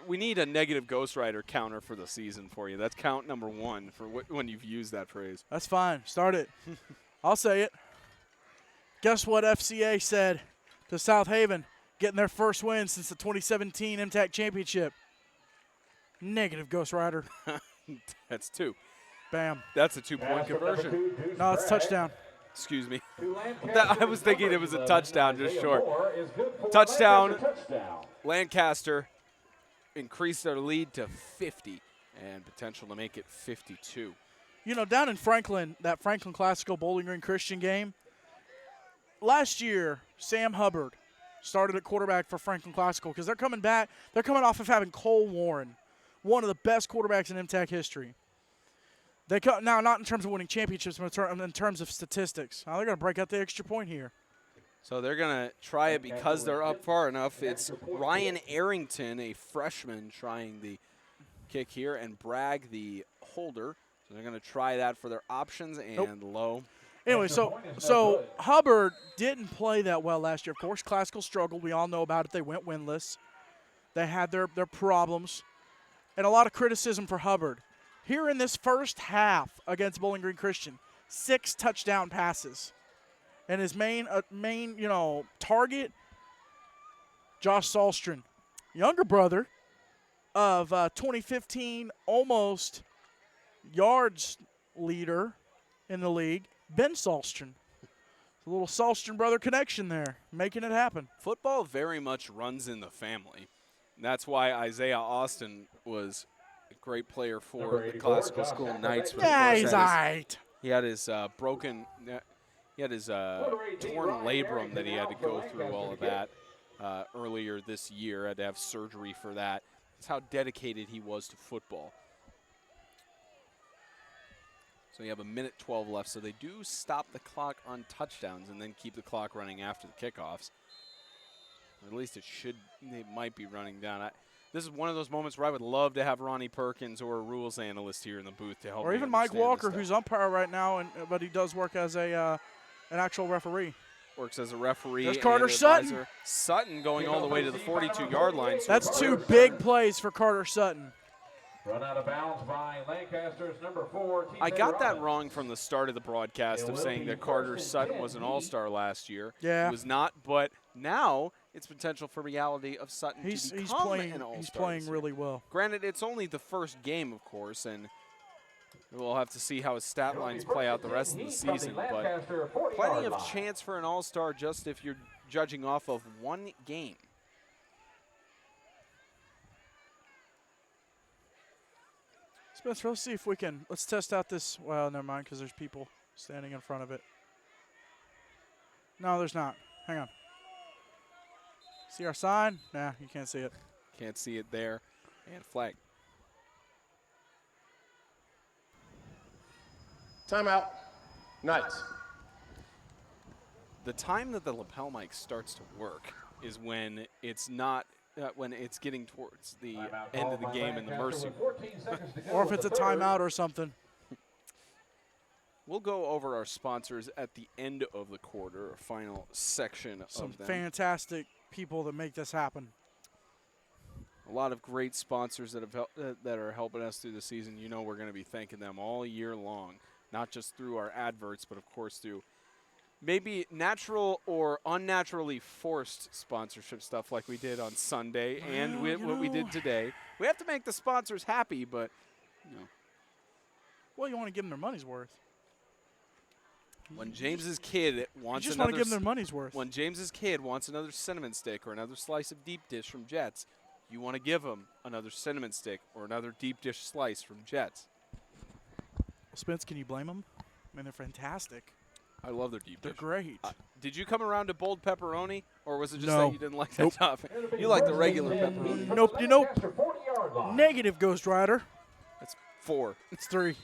we need a negative Ghost Rider counter for the season for you. That's count number 1 for when you've used that phrase. That's fine. Start it. I'll say it. Guess what FCA said to South Haven, getting their first win since the 2017 MTAC Championship? Negative, Ghost Rider. That's 2. Bam. That's a 2-point conversion. No, it's touchdown. Excuse me. I was thinking it was a touchdown, just short. Touchdown. Lancaster increased their lead to 50 and potential to make it 52. You know, down in Franklin, that Franklin Classical Bowling Green Christian game, last year, Sam Hubbard started at quarterback for Franklin Classical because they're coming back. They're coming off of having Cole Warren, one of the best quarterbacks in MTAC history. Now, not in terms of winning championships, but in terms of statistics. Now, they're going to break out the extra point here. So they're going to try it because they're up far enough. It's Ryan Arrington, a freshman, trying the kick here, and Bragg, the holder. So they're going to try that for their options, and low. Anyway, so Hubbard didn't play that well last year. Of course, Classical struggled. We all know about it. They went winless. They had their problems. And a lot of criticism for Hubbard. Here in this first half against Bowling Green Christian, 6 touchdown passes. And his main target, Josh Salstron, younger brother of 2015 almost yards leader in the league, Ben Salstron. A little Salstron brother connection there, making it happen. Football very much runs in the family. And that's why Isaiah Austin was a great player for the Classical School Knights. Yeah, he's all right. He had his torn labrum that he had to go through all of that earlier this year. Had to have surgery for that. That's how dedicated he was to football. So you have 1:12 left. So they do stop the clock on touchdowns and then keep the clock running after the kickoffs. Or at least they might be running down. This is one of those moments where I would love to have Ronnie Perkins or a rules analyst here in the booth to help or me even Mike understand this Walker, stuff. who's umpire right now, but he does work as an actual referee. Works as a referee. There's and Carter Sutton. advisor. Sutton going all the way to the 42-yard line. So That's 2 big plays for Carter Sutton. Run out of bounds by Lancaster's number 4. I got that wrong from the start of the broadcast of saying that Carter Sutton was an all-star last year. Yeah. He was not, but now it's potential for reality of Sutton He's to become playing. an all-star. He's playing this year. really well. Granted, it's only the first game, of course, and we'll have to see how his stat lines play out the rest of the season, but plenty of chance for an all-star just if you're judging off of one game. Smith, let's see if we can. Let's test out this. Well, never mind, because there's people standing in front of it. No, there's not. Hang on. See our sign? Nah, you can't see it. Can't see it there. And flag. Timeout. Knights. The time that the lapel mic starts to work is when it's not, when it's getting towards the end of the game in the mercy. Or if it's a timeout or something. We'll go over our sponsors at the end of the quarter, a final section Some of them. fantastic people that make this happen. A lot of great sponsors that have that are helping us through the season. You know we're going to be thanking them all year long, not just through our adverts, but of course through maybe natural or unnaturally forced sponsorship stuff like we did on Sunday and what we did today. We have to make the sponsors happy, but you know. Well, you want to give them their money's worth. When James's kid wants You just another want to give them their money's worth. When James's kid wants another cinnamon stick or another slice of deep dish from Jets, you want to give him another cinnamon stick or another deep dish slice from Jets. Spence, can you blame them? I mean, they're fantastic. I love their deep They're dish. great. Did you come around to bold pepperoni, or was it just No. that you didn't like that topping? You like the regular pepperoni. Nope. You know, negative Ghost Rider. That's 4. It's 3.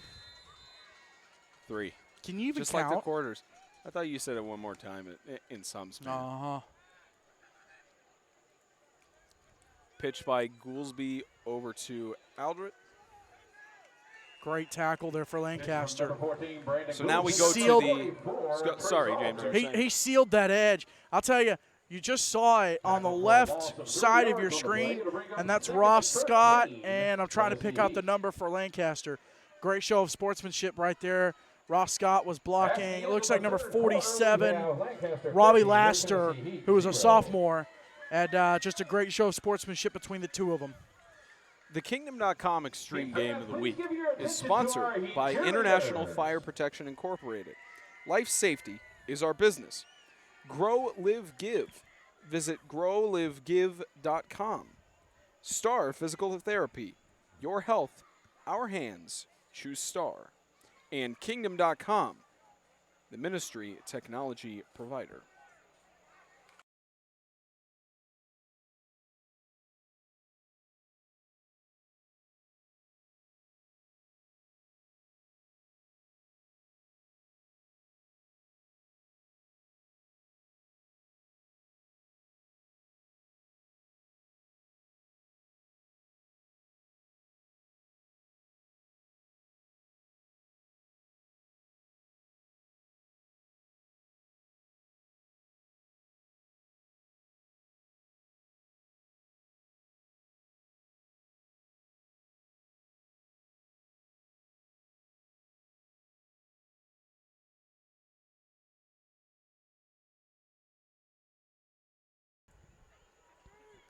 3. Can you even Just count? like the quarters. I thought you said it one more time in some span. Uh-huh. Pitch by Goolsby over to Aldrich. Great tackle there for Lancaster. So now we go Sealed. to the. Sorry, James. You were saying. He sealed that edge. I'll tell you, you just saw it on the left side of your screen, and that's Ross Scott, and I'm trying to pick out the number for Lancaster. Great show of sportsmanship right there. Ross Scott was blocking. It looks like number 47, Robbie Laster, who was a sophomore, and just a great show of sportsmanship between the two of them. The Kingdom.com Extreme Game of the Week is sponsored by International Fire Protection Incorporated. Life safety is our business. Grow, Live, Give. Visit growlivegive.com. Star Physical Therapy. Your health, our hands. Choose Star. And Kingdom.com, the ministry technology provider.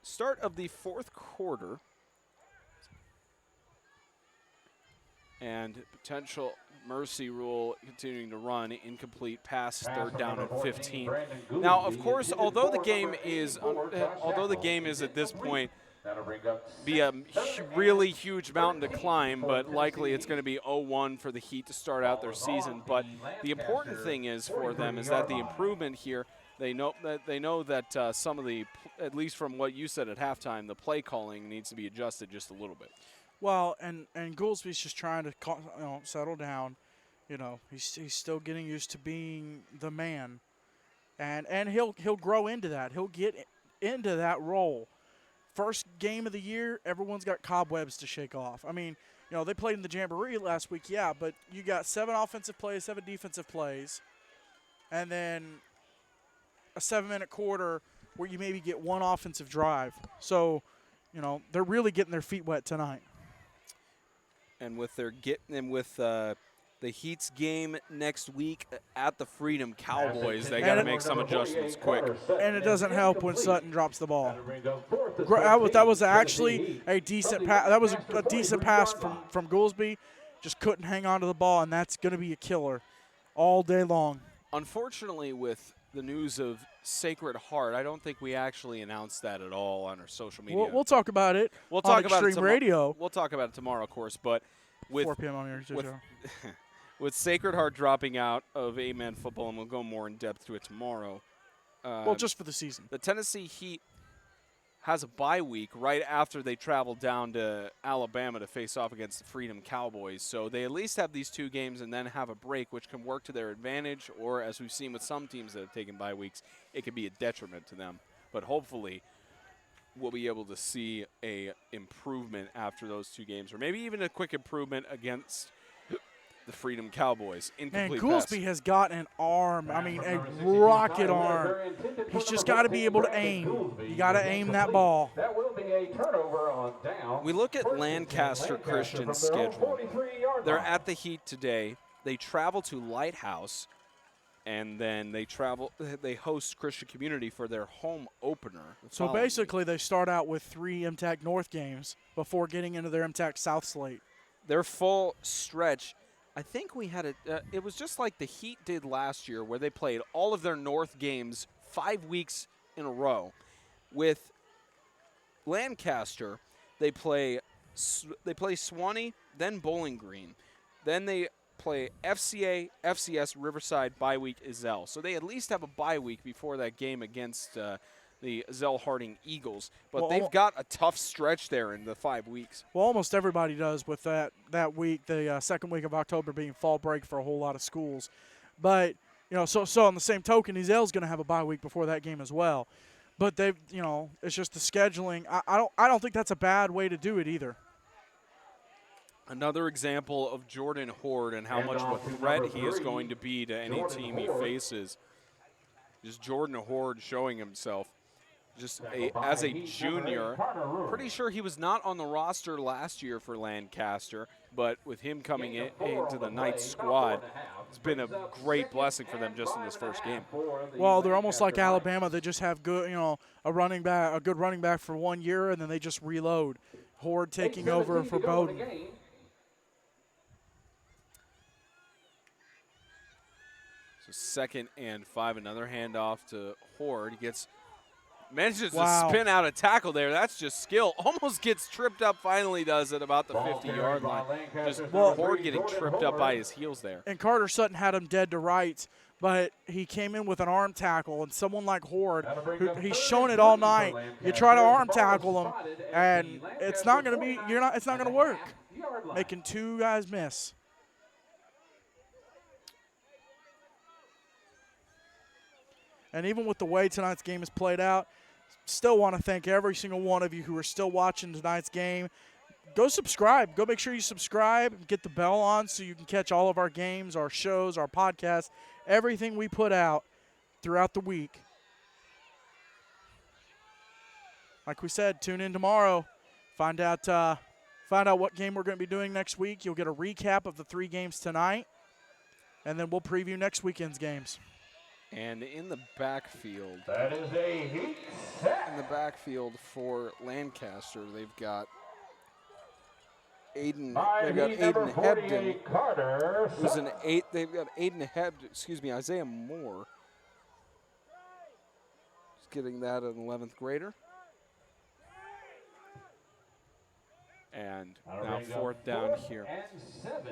Start of the fourth quarter. And potential mercy rule continuing to run. Incomplete pass, third down and 15. Now, of course, although the game is at this point be a really huge mountain to climb, but likely it's going to be 0-1 for the Heat to start out their season. But the important thing is for them is that the improvement here. They know that some of the, at least from what you said at halftime, the play calling needs to be adjusted just a little bit. Well, and Goolsby's just trying to settle down. You know, he's still getting used to being the man, and he'll grow into that. He'll get into that role. First game of the year, everyone's got cobwebs to shake off. I mean, you know, they played in the Jamboree last week, yeah, but you got 7 offensive plays, 7 defensive plays, and then a 7-minute quarter where you maybe get 1 offensive drive. So, you know, they're really getting their feet wet tonight. And with the Heat's game next week at the Freedom Cowboys, they got to make some adjustments quick. And it doesn't help when Sutton drops the ball. That was actually a decent pass. That was a decent pass from Goolsby. Just couldn't hang on to the ball, and that's going to be a killer all day long. Unfortunately, with the news of Sacred Heart, I don't think we actually announced that at all on our social media. We'll talk about it. We'll talk on about Extreme it Radio. We'll talk about it tomorrow, of course. But with 4 p.m. on your show. With Sacred Heart dropping out of A-Man football, and we'll go more in depth to it tomorrow. Well, just for the season. The Tennessee Heat has a bye week right after they travel down to Alabama to face off against the Freedom Cowboys. So they at least have these 2 games and then have a break, which can work to their advantage, or as we've seen with some teams that have taken bye weeks, it could be a detriment to them. But hopefully we'll be able to see a improvement after those 2 games, or maybe even a quick improvement against the Freedom Cowboys. And Goolsby has got an arm. I mean, a rocket arm. He's just got to be able to aim. You got to aim that ball. That will be a turnover on down. We look at Lancaster Christian's schedule. They're at the Heat today. They travel to Lighthouse, and then they host Christian Community for their home opener. So basically, they start out with 3 MTAC North games before getting into their MTAC South slate. Their full stretch, I think we had it was just like the Heat did last year, where they played all of their North games 5 weeks in a row. With Lancaster, they play Swanee, then Bowling Green, then they play FCA, FCS, Riverside, bye week, Ezell. So they at least have a bye week before that game against the Zell Harding Eagles. But they've got a tough stretch there in the 5 weeks. Well, almost everybody does with that week, the second week of October being fall break for a whole lot of schools. But, you know, so on the same token, Ezell's going to have a bye week before that game as well. But they've, you know, it's just the scheduling. I don't think that's a bad way to do it either. Another example of Jordan Horde and how much of a threat he is going to be to any team he faces. Just Jordan Horde showing himself just as a junior. Pretty sure he was not on the roster last year for Lancaster, but with him coming into the Knights squad, it's been a great blessing for them just in this first game. Well, they're almost like Alabama. They just have good, you know, a good running back for 1 year, and then they just reload. Horde taking over for Bowden. So 2nd and 5, another handoff to Horde. He manages to spin out a tackle there. That's just skill. Almost gets tripped up, finally does at about the 50-yard line. Just Horde getting tripped up by his heels there. And Carter Sutton had him dead to rights, but he came in with an arm tackle, and someone like Horde, he's shown it all night. You try to arm tackle him, and it's not going to work. Making 2 guys miss. And even with the way tonight's game is played out, still want to thank every single one of you who are still watching tonight's game. Go subscribe. Go make sure you subscribe and get the bell on so you can catch all of our games, our shows, our podcasts, everything we put out throughout the week. Like we said, tune in tomorrow. Find out what game we're going to be doing next week. You'll get a recap of the 3 games tonight, and then we'll preview next weekend's games. And in the backfield, that is a Heat sack. In the backfield for Lancaster, they've got Aiden Hebden, Carter, who's an 8. They've got Aiden Hebden, Isaiah Moore. Just getting that an 11th grader. And now 4th down here. And 7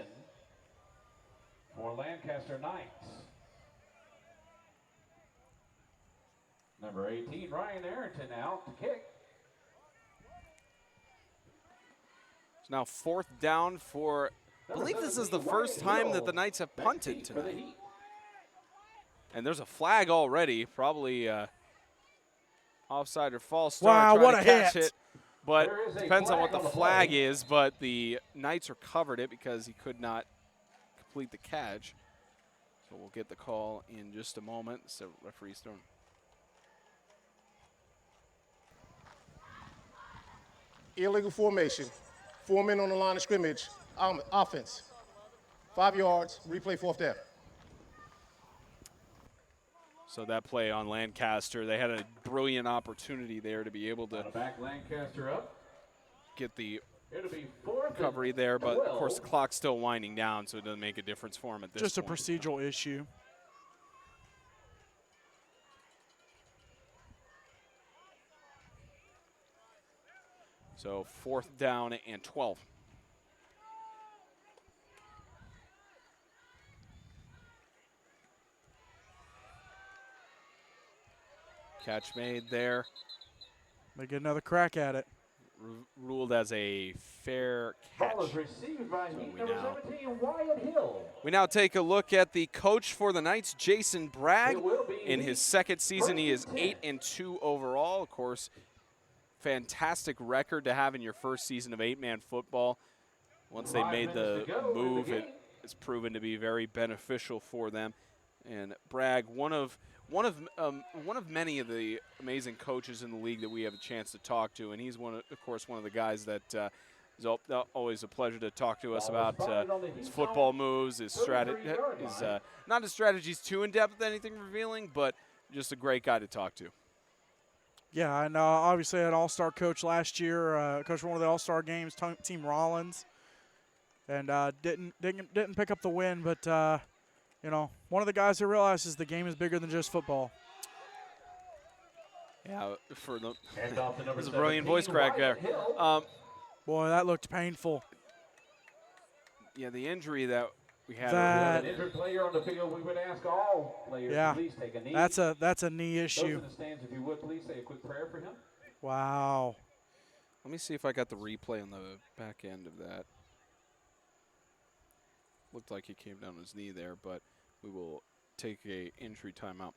for Lancaster Knights. Number 18, Ryan Arrington out to kick. It's now 4th down for I believe this is the first time that the Knights have punted tonight. And there's a flag already, probably offside or false start. Wow, trying what to a catch hit. it. But depends on what the flag is, but the Knights recovered it because he could not complete the catch. So we'll get the call in just a moment. So referee's throwing. Illegal formation. 4 men on the line of scrimmage. Offense. 5 yards. Replay 4th down. So that play on Lancaster, they had a brilliant opportunity there to be able to Back Lancaster up. get the It'll be 4th recovery there, but of course the clock's still winding down, so it doesn't make a difference for him at this Just a point. procedural issue. So 4th down and 12. Catch made there. They get another crack at it. Ruled as a fair catch. Ball is received by heat we number now- 17, Wyatt Hill. We now take a look at the coach for the Knights, Jason Bragg. It will be In his second season, he is 8-2 overall. Of course, fantastic record to have in your first season of 8-man football. Once they 5 made minutes the to go in the move, game. it's proven to be very beneficial for them. And Bragg, one of many of the amazing coaches in the league that we have a chance to talk to, and he's of course one of the guys that is always a pleasure to talk to us about his football moves, his strategy, not his strategies too in depth, anything revealing, but just a great guy to talk to. Yeah, and obviously an all-star coach last year, coached one of the all-star games, Team Rollins, and didn't pick up the win, but you know, one of the guys who realizes the game is bigger than just football. Yeah, for the Handoff to number there's a brilliant 17, voice crack there. Wyatt Hill. Boy, that looked painful. Yeah, the injury that we had. That- An injured player on the field, we would ask all players Yeah, to please take a knee. that's a knee Those issue. in the stands, if you would, please say a quick prayer for him. Wow. Let me see if I got the replay on the back end of that. Looked like he came down on his knee there, but we will take a injury timeout.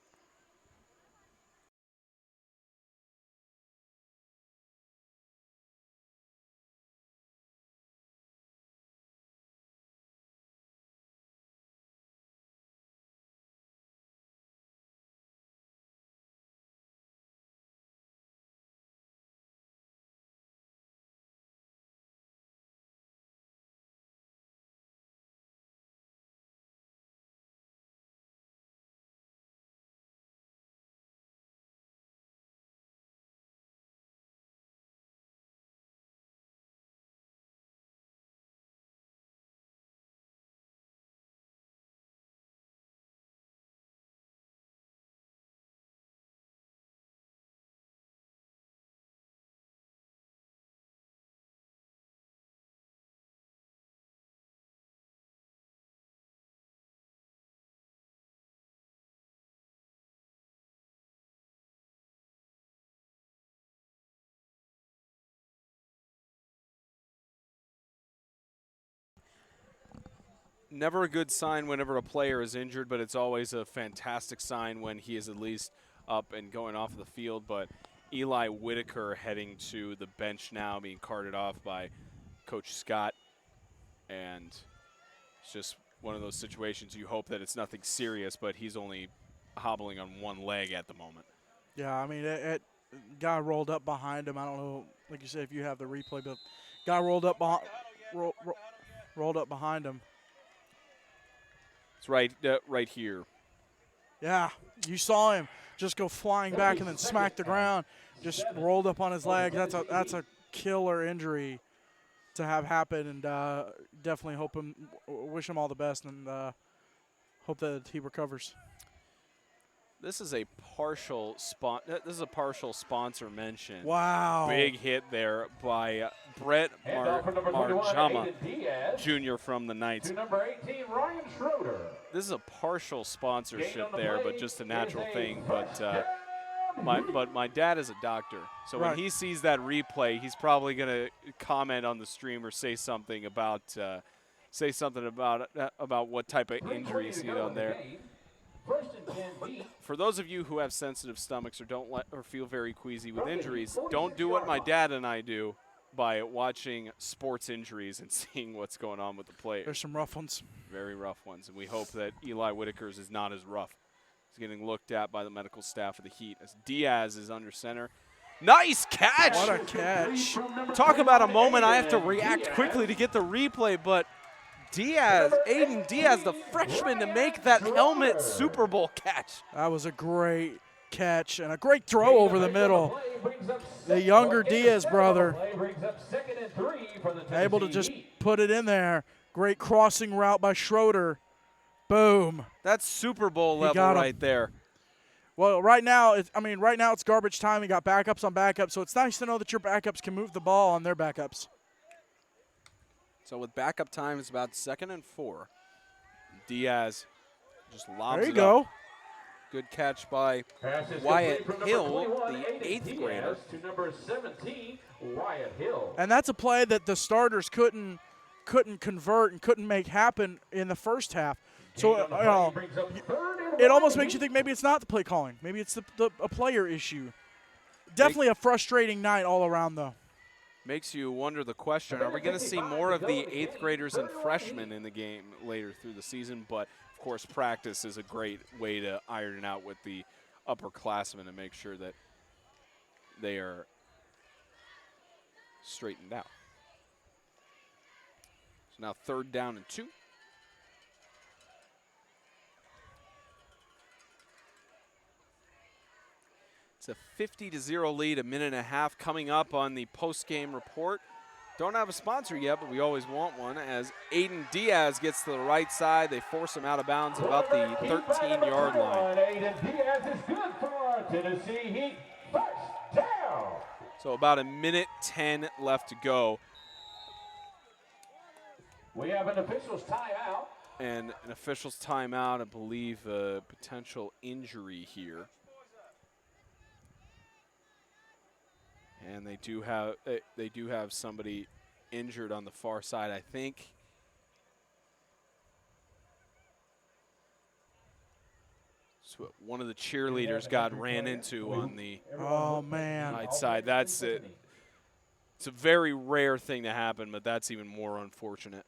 Never a good sign whenever a player is injured, but it's always a fantastic sign when he is at least up and going off the field. But Eli Whitaker heading to the bench now, being carted off by Coach Scott. And it's just one of those situations you hope that it's nothing serious, but he's only hobbling on one leg at the moment. Yeah, I mean, it guy rolled up behind him. I don't know, like you said, if you have the replay, but guy rolled up rolled up behind him. It's right here. Yeah, you saw him just go flying back and then smack the ground. Just rolled up on his leg. That's a killer injury to have happen, and definitely wish him all the best, and hope that he recovers. This is a partial sponsor mention. Wow. Big hit there by Brett Handoff for number 21, Marjama Aiden Diaz. Jr. from the Knights. To number 18, Ryan Schroeder. This is a partial sponsorship Gain on the there, play but just a natural is a thing. first But my dad is a doctor, so Right. when he sees that replay, he's probably going to comment on the stream or say something about say something about what type of injury you see on there. For those of you who have sensitive stomachs or feel very queasy with injuries, don't do what my dad and I do by watching sports injuries and seeing what's going on with the players. There's some rough ones. Very rough ones, and we hope that Eli Whitaker's is not as rough. He's getting looked at by the medical staff of the Heat as Diaz is under center. Nice catch! What a catch. Talk about a moment I have to react quickly to get the replay, but Aiden Diaz, the freshman, to make that helmet Super Bowl catch. That was a great catch and a great throw over the middle. The younger Diaz brother able to just put it in there. Great crossing route by Schroeder. Boom. That's Super Bowl level right there. Well, right now it's garbage time. You got backups on backups, so it's nice to know that your backups can move the ball on their backups. So with backup time, it's about 2nd and 4. Diaz just lobs there you it go. Up. Good catch by Wyatt Hill, the 8th grader. To number 17, Wyatt Hill. And that's a play that the starters couldn't convert and couldn't make happen in the first half. So it almost makes you think maybe it's not the play calling. Maybe it's a player issue. Definitely a frustrating night all around, though. Makes you wonder the question, are we going to see more of the 8th graders and freshmen in the game later through the season? But, of course, practice is a great way to iron it out with the upperclassmen and make sure that they are straightened out. So now 3rd down and 2. It's a 50-0 lead, a minute and a half coming up on the post-game report. Don't have a sponsor yet, but we always want one, as Aiden Diaz gets to the right side. They force him out of bounds at about the 13-yard line. Aiden Diaz is good for Tennessee Heat. First down. So about a minute 10 left to go. We have an official's timeout. And an official's timeout, I believe a potential injury here. And they do have somebody injured on the far side, I think. So one of the cheerleaders got ran into on the right side. That's it. It's a very rare thing to happen, but that's even more unfortunate.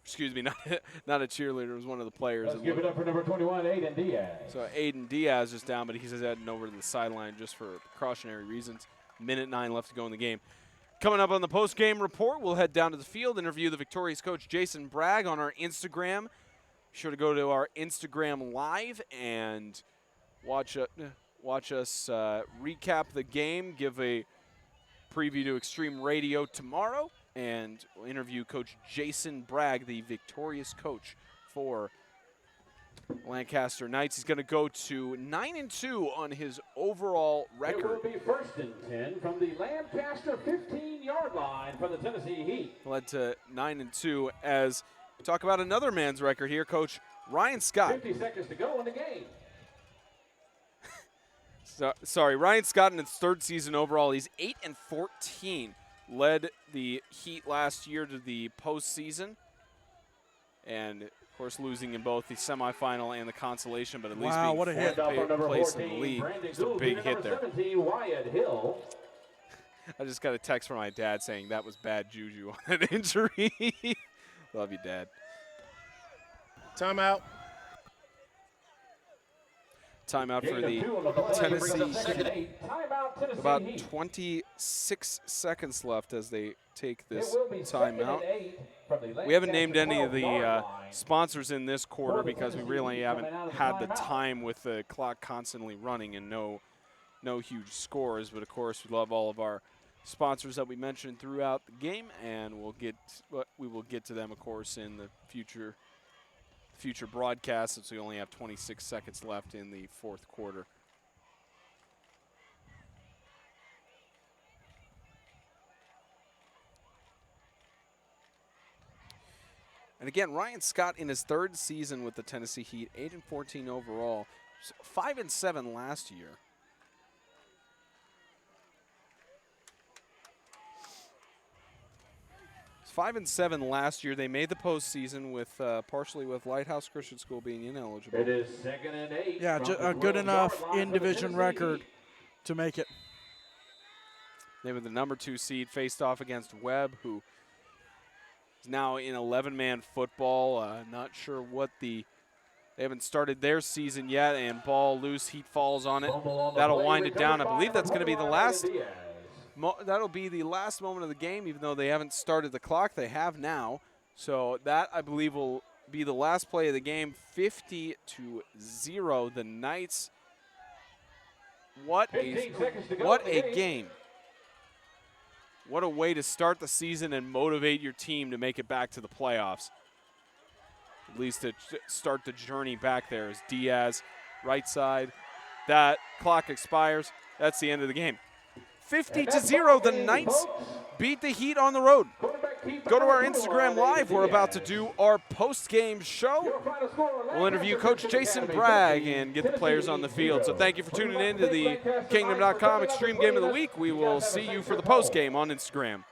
Excuse me, not a cheerleader. It was one of the players. Let's give it up for number 21, Aiden Diaz. So Aiden Diaz is down, but he's heading over to the sideline just for precautionary reasons. Minute 9 left to go in the game. Coming up on the post-game report, we'll head down to the field, interview the victorious coach Jason Bragg on our Instagram. Be sure to go to our Instagram Live and watch us recap the game, give a preview to Extreme Radio tomorrow, and we'll interview Coach Jason Bragg, the victorious coach for Lancaster Knights. He's going to go to 9-2 on his overall record. It will be 1st and 10 from the Lancaster 15-yard line for the Tennessee Heat. Led to 9-2 as we talk about another man's record here, Coach Ryan Scott. 50 seconds to go in the game. Sorry, Ryan Scott in his 3rd season overall. He's 8-14. Led the Heat last year to the postseason, and of course losing in both the semifinal and the consolation, but at least being what a hit. Place in the league. Just a big hit there. 17, Wyatt Hill. I just got a text from my dad saying that was bad juju on that injury. Love you, Dad. Timeout. Timeout for the Tennessee. About 26 seconds left as they take this timeout. We haven't named any of the sponsors in this quarter because we really haven't had the time with the clock constantly running and no huge scores. But of course, we love all of our sponsors that we mentioned throughout the game, and we will get to them, of course, in the future broadcasts, since we only have 26 seconds left in the 4th quarter. And again, Ryan Scott in his 3rd season with the Tennessee Heat, 8-14 overall, 5-7 last year. 5-7 last year. They made the postseason with partially with Lighthouse Christian School being ineligible. It is 2nd and 8. Yeah, a good enough in-division record to make it. They were the number 2 seed, faced off against Webb, who is now in 11-man football. Not sure what they haven't started their season yet, and ball loose, heat falls on it. That'll wind it down. I believe that's going to be the last. That'll be the last moment of the game, even though they haven't started the clock. They have now. So that, I believe, will be the last play of the game. 50-0, the Knights. What a game. What a way to start the season and motivate your team to make it back to the playoffs. At least to start the journey back there. As Diaz, right side. That clock expires. That's the end of the game. 50-0, the Knights beat the Heat on the road. Go to our Instagram Live. We're about to do our post-game show. We'll interview Coach Jason Bragg and get the players on the field. So thank you for tuning in to the Kingdom.com Extreme Game of the Week. We will see you for the post-game on Instagram.